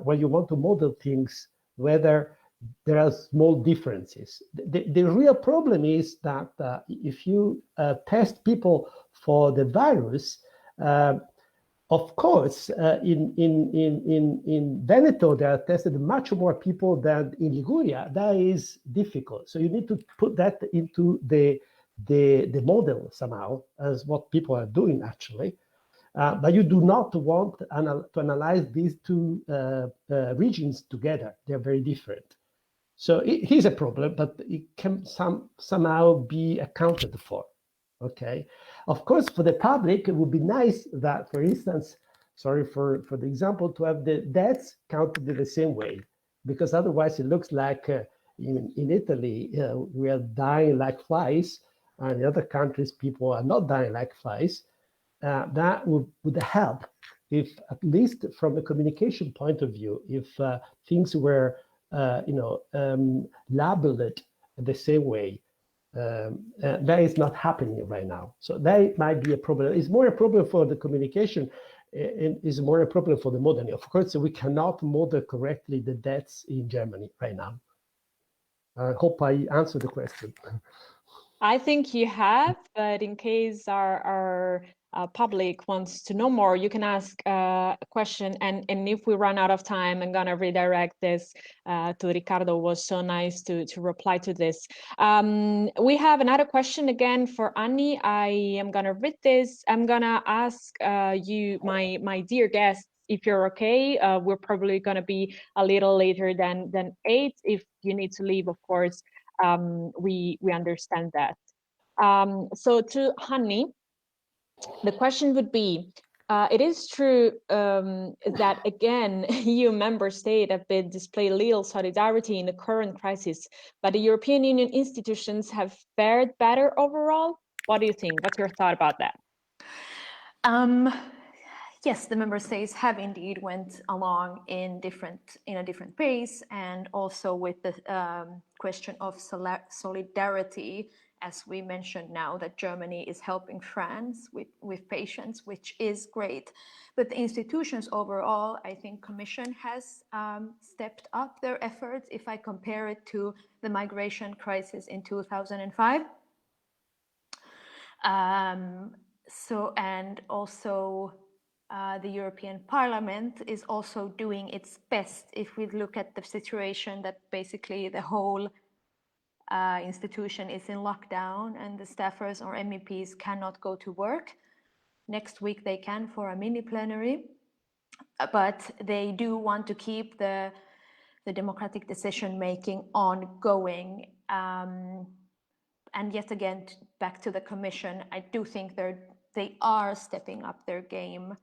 when you want to model things, whether there are small differences. The real problem is that if you test people for the virus, of course, in Veneto, there are tested much more people than in Liguria. That is difficult. So you need to put that into the model somehow, as what people are doing actually. But you do not want to analyze these two regions together. They're very different. So it is a problem, but it can somehow be accounted for. Okay. Of course, for the public, it would be nice that, for instance, sorry for the example, to have the deaths counted in the same way, because otherwise it looks like in Italy, we are dying like flies, and in other countries, people are not dying like flies. That would help if, at least from a communication point of view, if things were, labeled the same way. That is not happening right now. So that might be a problem. It's more a problem for the communication. It is more a problem for the modeling. Of course, we cannot model correctly the deaths in Germany right now. I hope I answered the question. I think you have, but in case our public wants to know more, you can ask a question, and if we run out of time, I'm gonna redirect this to Riccardo. It was so nice to reply to this. We have another question again for Anni. I am gonna read this. I'm gonna ask you, my dear guests, if you're okay. We're probably gonna be a little later than 8. If you need to leave, of course, we understand that. So to Anni, the question would be, it is true that, again, EU member states have been displayed little solidarity in the current crisis, but the European Union institutions have fared better overall. What do you think? What's your thought about that? Yes, the member states have indeed went along in a different pace, and also with the question of solidarity as we mentioned now, that Germany is helping France with patients, which is great. But the institutions overall, I think Commission has stepped up their efforts if I compare it to the migration crisis in 2005. And also the European Parliament is also doing its best if we look at the situation that basically the whole institution is in lockdown and the staffers or MEPs cannot go to work. Next week they can for a mini plenary, but they do want to keep the democratic decision making ongoing. And yet again, back to the Commission, I do think they are stepping up their game.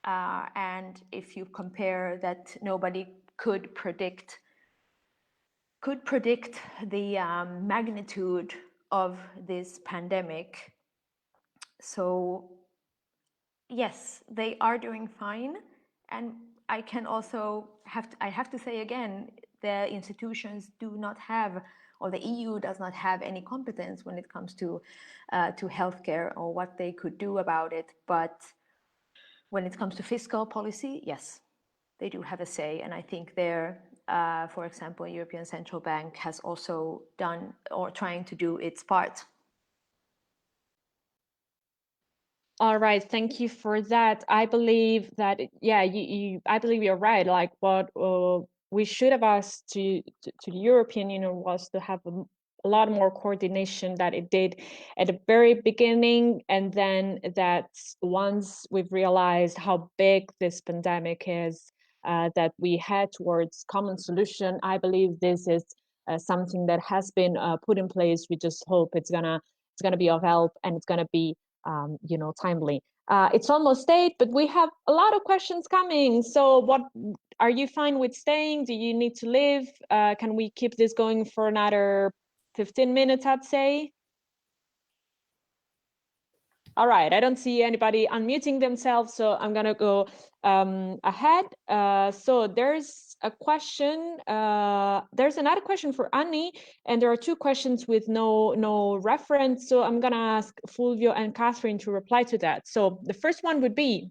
And if you compare that, nobody could predict the magnitude of this pandemic. So yes, they are doing fine. And I can also have to say again, the institutions do not have, or the EU does not have any competence when it comes to healthcare or what they could do about it. But when it comes to fiscal policy, yes, they do have a say. And I think there, for example, European Central Bank has also done or trying to do its part. All right, thank you for that. I believe that, yeah, I believe you're right. Like what we should have asked to the European Union was to have a lot more coordination that it did at the very beginning, and then that once we've realized how big this pandemic is, that we head towards common solution. I believe this is something that has been put in place. We just hope it's gonna be of help, and it's gonna be timely. It's almost 8, but we have a lot of questions coming. So what are you fine with staying? Do you need to leave? Can we keep this going for another 15 minutes, I'd say? All right, I don't see anybody unmuting themselves, so I'm gonna go ahead. So there's a question, there's another question for Anni, and there are 2 questions with no reference, so I'm gonna ask Fulvio and Kathrine to reply to that. So the first one would be,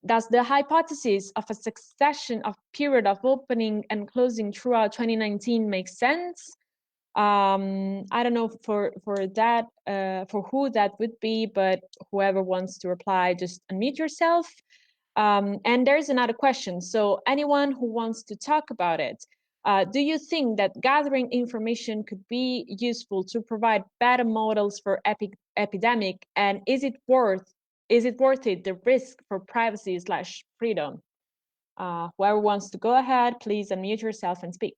does the hypothesis of a succession of period of opening and closing throughout 2019 make sense? I don't know for that, for who that would be, but whoever wants to reply, just unmute yourself. And there's another question. So anyone who wants to talk about it, do you think that gathering information could be useful to provide better models for epidemic? And is it worth it, the risk for privacy / freedom? Whoever wants to go ahead, please unmute yourself and speak.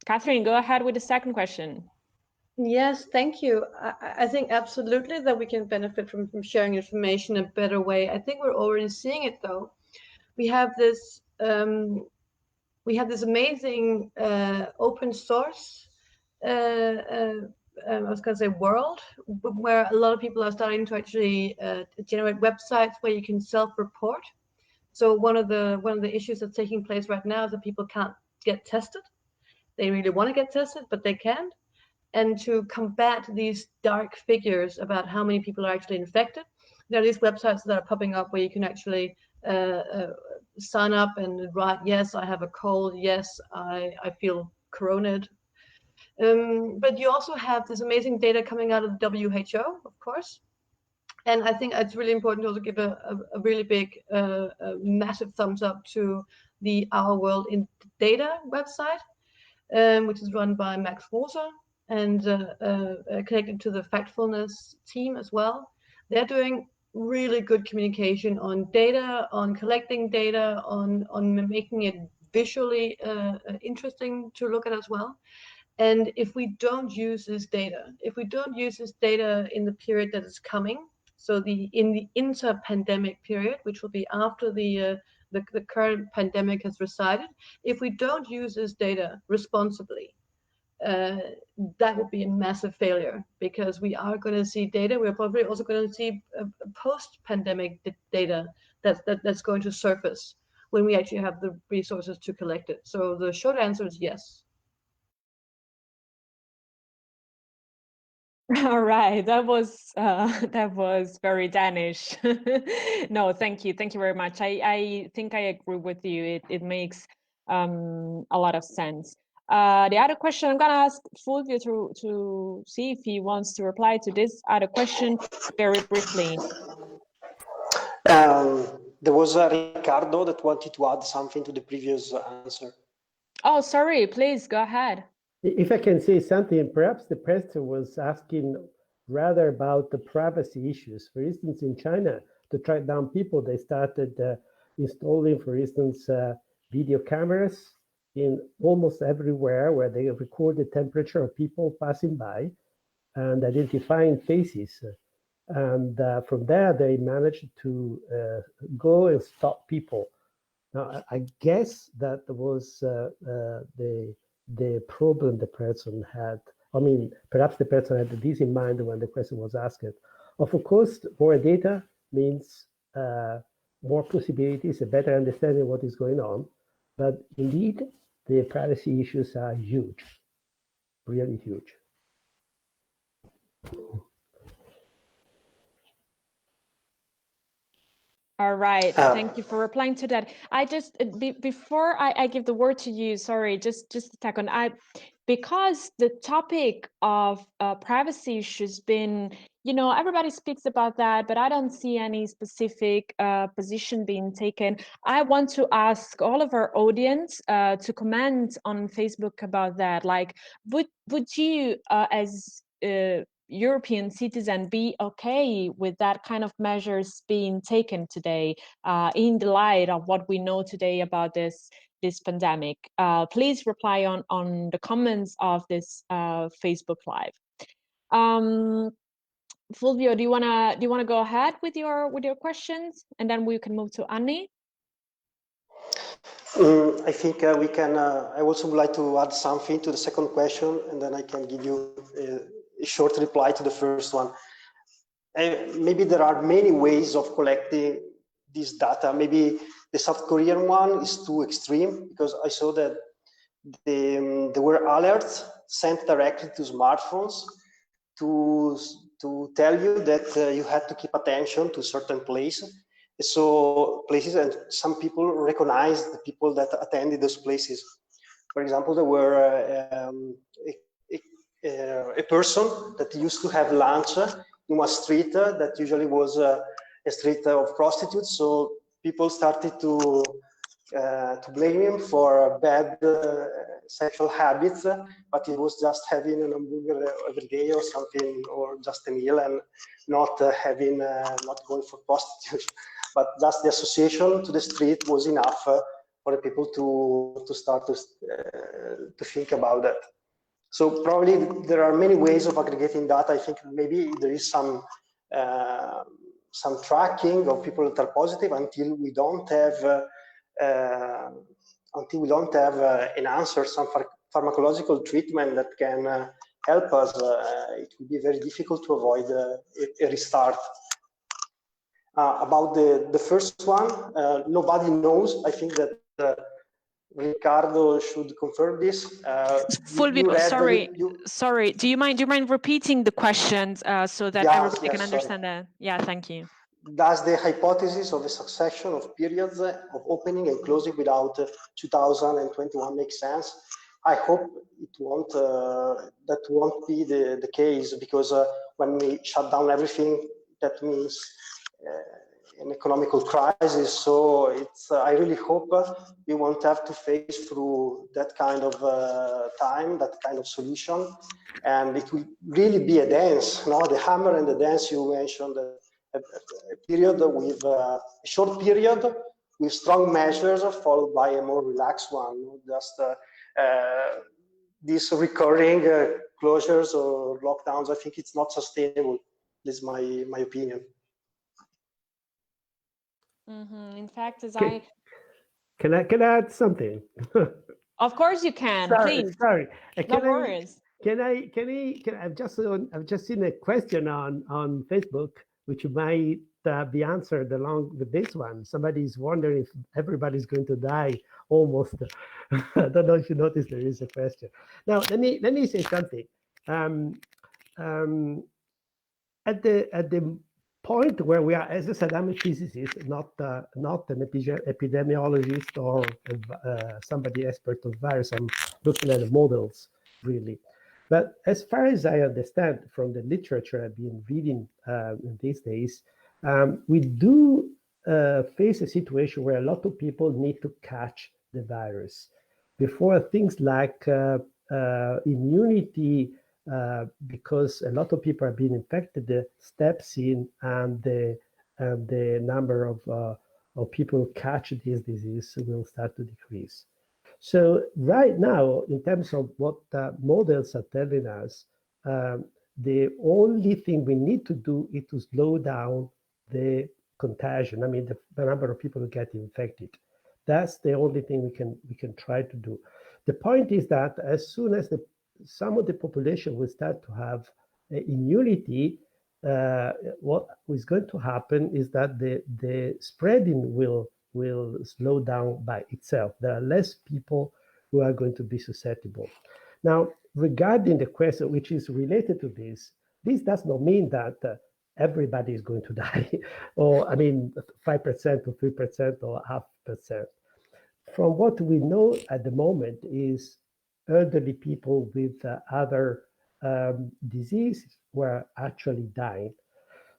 Kathrine, go ahead with the second question. Yes, thank you. I think absolutely that we can benefit from sharing information in a better way. I think we're already seeing it though. We have this amazing open source I was going to say world, where a lot of people are starting to actually generate websites where you can self-report. So one of the issues that's taking place right now is that people can't get tested. They really want to get tested, but they can't. And to combat these dark figures about how many people are actually infected, there are these websites that are popping up where you can actually sign up and write, yes, I have a cold, yes, I feel coroned. But you also have this amazing data coming out of the WHO, of course. And I think it's really important to also give a really big, massive thumbs up to the Our World in Data website, which is run by Max Rosa and connected to the Factfulness team as well. They're doing really good communication on data, on collecting data, on making it visually interesting to look at as well. And if we don't use this data, in the period that is coming, so in the inter-pandemic period, which will be after the current pandemic has resided, if we don't use this data responsibly, that would be a massive failure, because we are going to see data. We're probably also going to see post-pandemic data that's going to surface, when we actually have the resources to collect it. So the short answer is yes. All right, that was very Danish. No, thank you very much. I think I agree with you. It makes a lot of sense. The other question I'm gonna ask Fulvio to see if he wants to reply to this other question very briefly. There was Riccardo that wanted to add something to the previous answer. Oh, sorry, please go ahead. If I can say something, perhaps the person was asking rather about the privacy issues. For instance, in China, to track down people, they started installing, for instance, video cameras in almost everywhere where they record the temperature of people passing by and identifying faces. And from there, they managed to go and stop people. Now, I guess that was the problem the person had. I mean, perhaps the person had this in mind when the question was asked. Of course, more data means more possibilities, a better understanding of what is going on. But indeed, the privacy issues are huge, really huge. All right, thank you for replying to that. I just before I give the word to you, sorry, just a second. Because the topic of privacy issues been, you know, everybody speaks about that, but I don't see any specific position being taken. I want to ask all of our audience to comment on Facebook about that. Like, would you as European citizen be okay with that kind of measures being taken today in the light of what we know today about this pandemic? Please reply on the comments of this Facebook Live. Fulvio, do you wanna go ahead with your questions, and then we can move to Anni? I think we can. I also would like to add something to the second question, and then I can give you a short reply to the first one. Maybe there are many ways of collecting this data. Maybe the South Korean one is too extreme, because I saw that there were alerts sent directly to smartphones to tell you that you had to keep attention to certain places. So places, and some people recognized the people that attended those places. For example, there were a person that used to have lunch in a street that usually was a street of prostitutes. So people started to blame him for bad sexual habits, but he was just having an hamburger every day or something, or just a meal, and not not going for prostitution. But just the association to the street was enough for the people to start to think about that. So probably there are many ways of aggregating data. I think maybe there is some tracking of people that are positive until we don't have an answer, some pharmacological treatment that can help us. It will be very difficult to avoid a restart. About the first one, nobody knows. I think that Riccardo should confirm this. Fulvio, sorry. Do you mind repeating the questions so that everybody can understand that? Yeah, thank you. Does the hypothesis of a succession of periods of opening and closing without 2021 make sense? I hope it won't. That won't be the case, because when we shut down everything, that means an economical crisis. So it's. I really hope we won't have to face through that kind of time, that kind of solution, and it will really be a dance. No, the hammer and the dance you mentioned. A period with a short period with strong measures, followed by a more relaxed one. Just these recurring closures or lockdowns, I think it's not sustainable. This is my opinion. Mm-hmm. In fact, Can I add something? Of course you can. Please. Sorry. No worries. I've just seen a question on Facebook which might be answered along with this one. Somebody's wondering if everybody's going to die almost. I don't know if you noticed there is a question. Now, let me say something. At the point where we are, as I said, I'm a physicist, not an epidemiologist or somebody expert on virus. I'm looking at the models, really. But as far as I understand from the literature I've been reading these days, we do face a situation where a lot of people need to catch the virus before things like immunity, because a lot of people are being infected, steps in, and the number of people who catch this disease will start to decrease. So right now, in terms of what models are telling us, the only thing we need to do is to slow down the contagion. I mean, the number of people who get infected. That's the only thing we can try to do. The point is that as soon as some of the population will start to have immunity, what is going to happen is that the spreading will slow down by itself. There are less people who are going to be susceptible. Now, regarding the question which is related to this does not mean that everybody is going to die, or I mean 5% or 3% or 0.5%. From what we know at the moment is elderly people with other diseases were actually dying.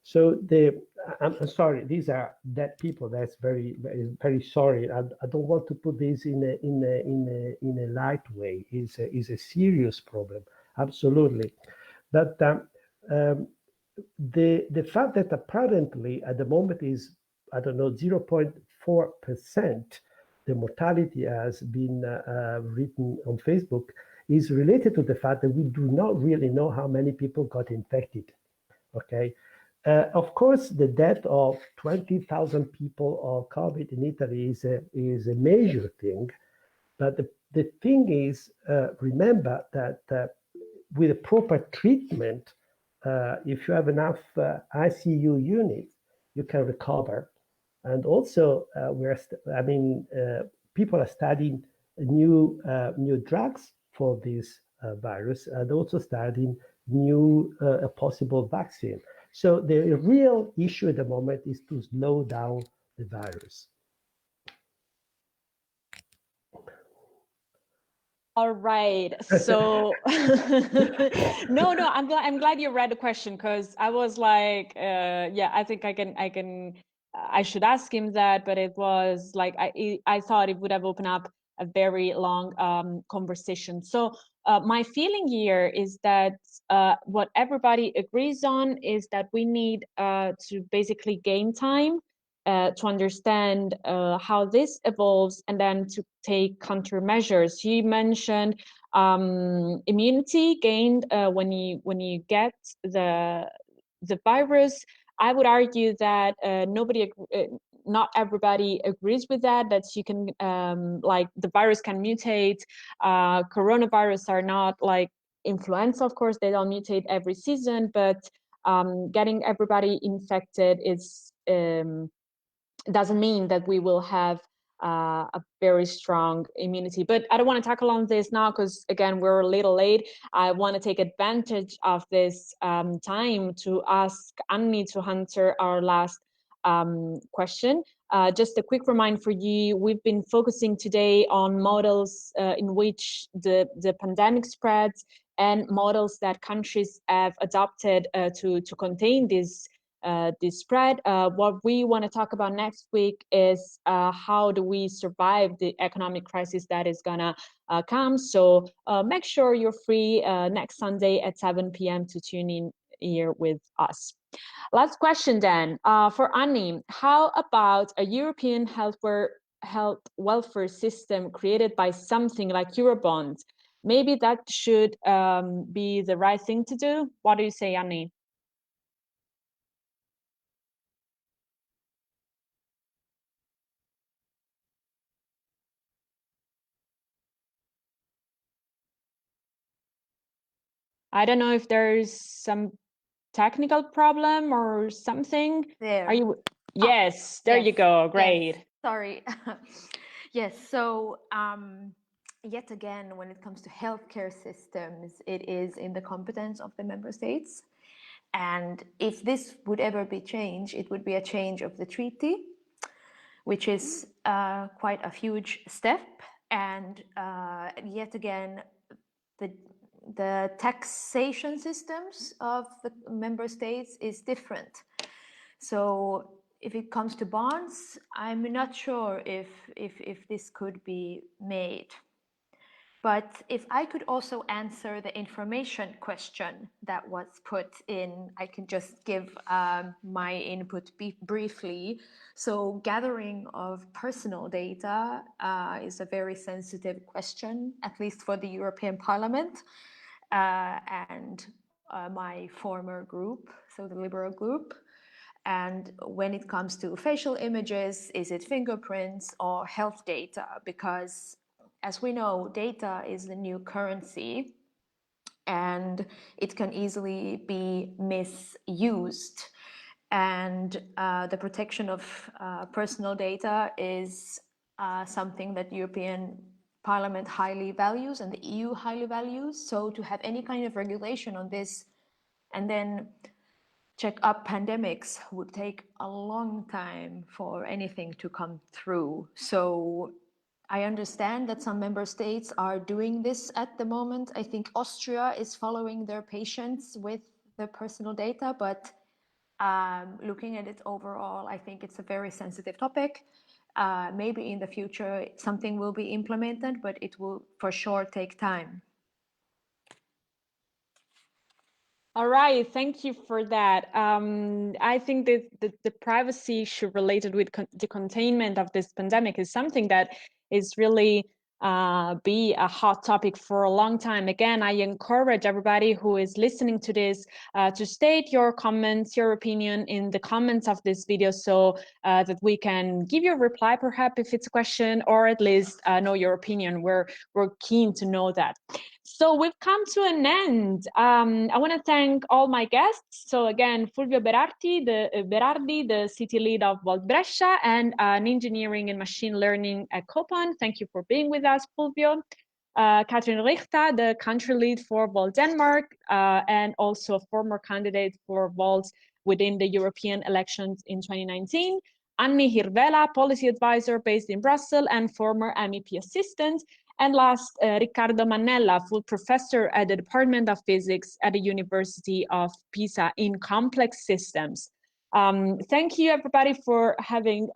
So I'm sorry, these are dead people. That's very, very, very sorry. I don't want to put this in a light way. It's a serious problem, absolutely. But the fact that apparently at the moment is, I don't know, 0.4%, the mortality has been written on Facebook, is related to the fact that we do not really know how many people got infected. Okay. Of course, the death of 20,000 people of COVID in Italy is a major thing. But the thing is, remember that with a proper treatment, if you have enough ICU units, you can recover. And also, people are studying new drugs for this virus, and also studying new a possible vaccine. So the real issue at the moment is to slow down the virus. All right. So no, I'm glad you read the question, because I was like, yeah, I think I should ask him that, but it was like I thought it would have opened up a very long conversation. So my feeling here is that what everybody agrees on is that we need to basically gain time to understand how this evolves, and then to take countermeasures. You mentioned immunity gained when you get the virus. I would argue that not everybody agrees with that. That you can like the virus can mutate. Coronavirus are not like influenza, of course. They don't mutate every season, but getting everybody infected is doesn't mean that we will have a very strong immunity. But I don't want to tackle on this now, because again, we're a little late. I want to take advantage of this time to ask Anni to answer our last question. Just a quick reminder for you, we've been focusing today on models in which the pandemic spreads, and models that countries have adopted to contain this spread. What we want to talk about next week is how do we survive the economic crisis that is gonna come. So make sure you're free next Sunday at 7 p.m. to tune in here with us. Last question then, for Anni. How about a European health welfare system created by something like Eurobonds? Maybe that should be the right thing to do. What do you say, Anni? I don't know if there's some technical problem or something? There. Are you? Yes, there yes, you go. Great. Yes, sorry. Yes, so yet again, when it comes to healthcare systems, it is in the competence of the member states. And if this would ever be changed, it would be a change of the treaty, which is quite a huge step. And yet again, the taxation systems of the member states is different. So if it comes to bonds, I'm not sure if this could be made. But if I could also answer the information question that was put in, I can just give my input briefly. So gathering of personal data is a very sensitive question, at least for the European Parliament and my former group, so the Liberal group. And when it comes to facial images, is it fingerprints or health data? Because as we know, data is the new currency and it can easily be misused. And the protection of personal data is something that European Parliament highly values and the EU highly values. So to have any kind of regulation on this and then check up pandemics would take a long time for anything to come through. So I understand that some member states are doing this at the moment. I think Austria is following their patients with their personal data, but looking at it overall, I think it's a very sensitive topic. Maybe in the future something will be implemented, but it will for sure take time. All right, thank you for that. I think that the privacy issue related with the containment of this pandemic is something that is really be a hot topic for a long time. Again, I encourage everybody who is listening to this to state your comments, your opinion in the comments of this video so that we can give you a reply, perhaps if it's a question, or at least know your opinion. We're keen to know that. So we've come to an end. I want to thank all my guests. So again, Fulvio Berardi, the city lead of Volt Brescia and an engineering and machine learning at Copan. Thank you for being with us, Fulvio. Kathrine Richter, the country lead for Volt Denmark, and also a former candidate for Volt within the European elections in 2019. Anni Hirvela, policy advisor based in Brussels and former MEP assistant. And last, Riccardo Mannella, full professor at the Department of Physics at the University of Pisa in complex systems. Thank you, everybody, for having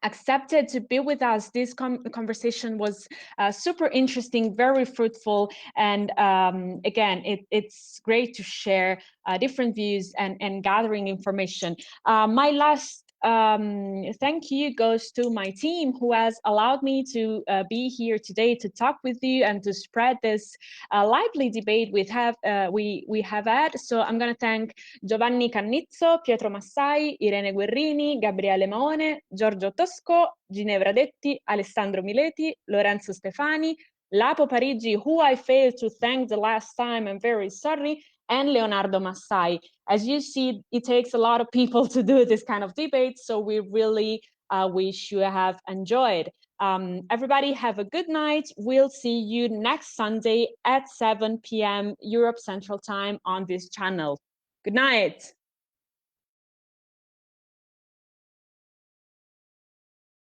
accepted to be with us. This conversation was super interesting, very fruitful, and again, it's great to share different views and gathering information. My last thank you goes to my team who has allowed me to be here today to talk with you and to spread this lively debate we have had. So I'm going to thank Giovanni Cannizzo, Pietro Massai, Irene Guerrini, Gabriele Maone, Giorgio Tosco, Ginevra Detti, Alessandro Mileti, Lorenzo Stefani, Lapo Parigi, who I failed to thank the last time, I'm very sorry, and Leonardo Massai. As you see, it takes a lot of people to do this kind of debate, so we really wish you have enjoyed. Everybody have a good night. We'll see you next Sunday at 7 p.m. Europe Central Time on this channel. Good night.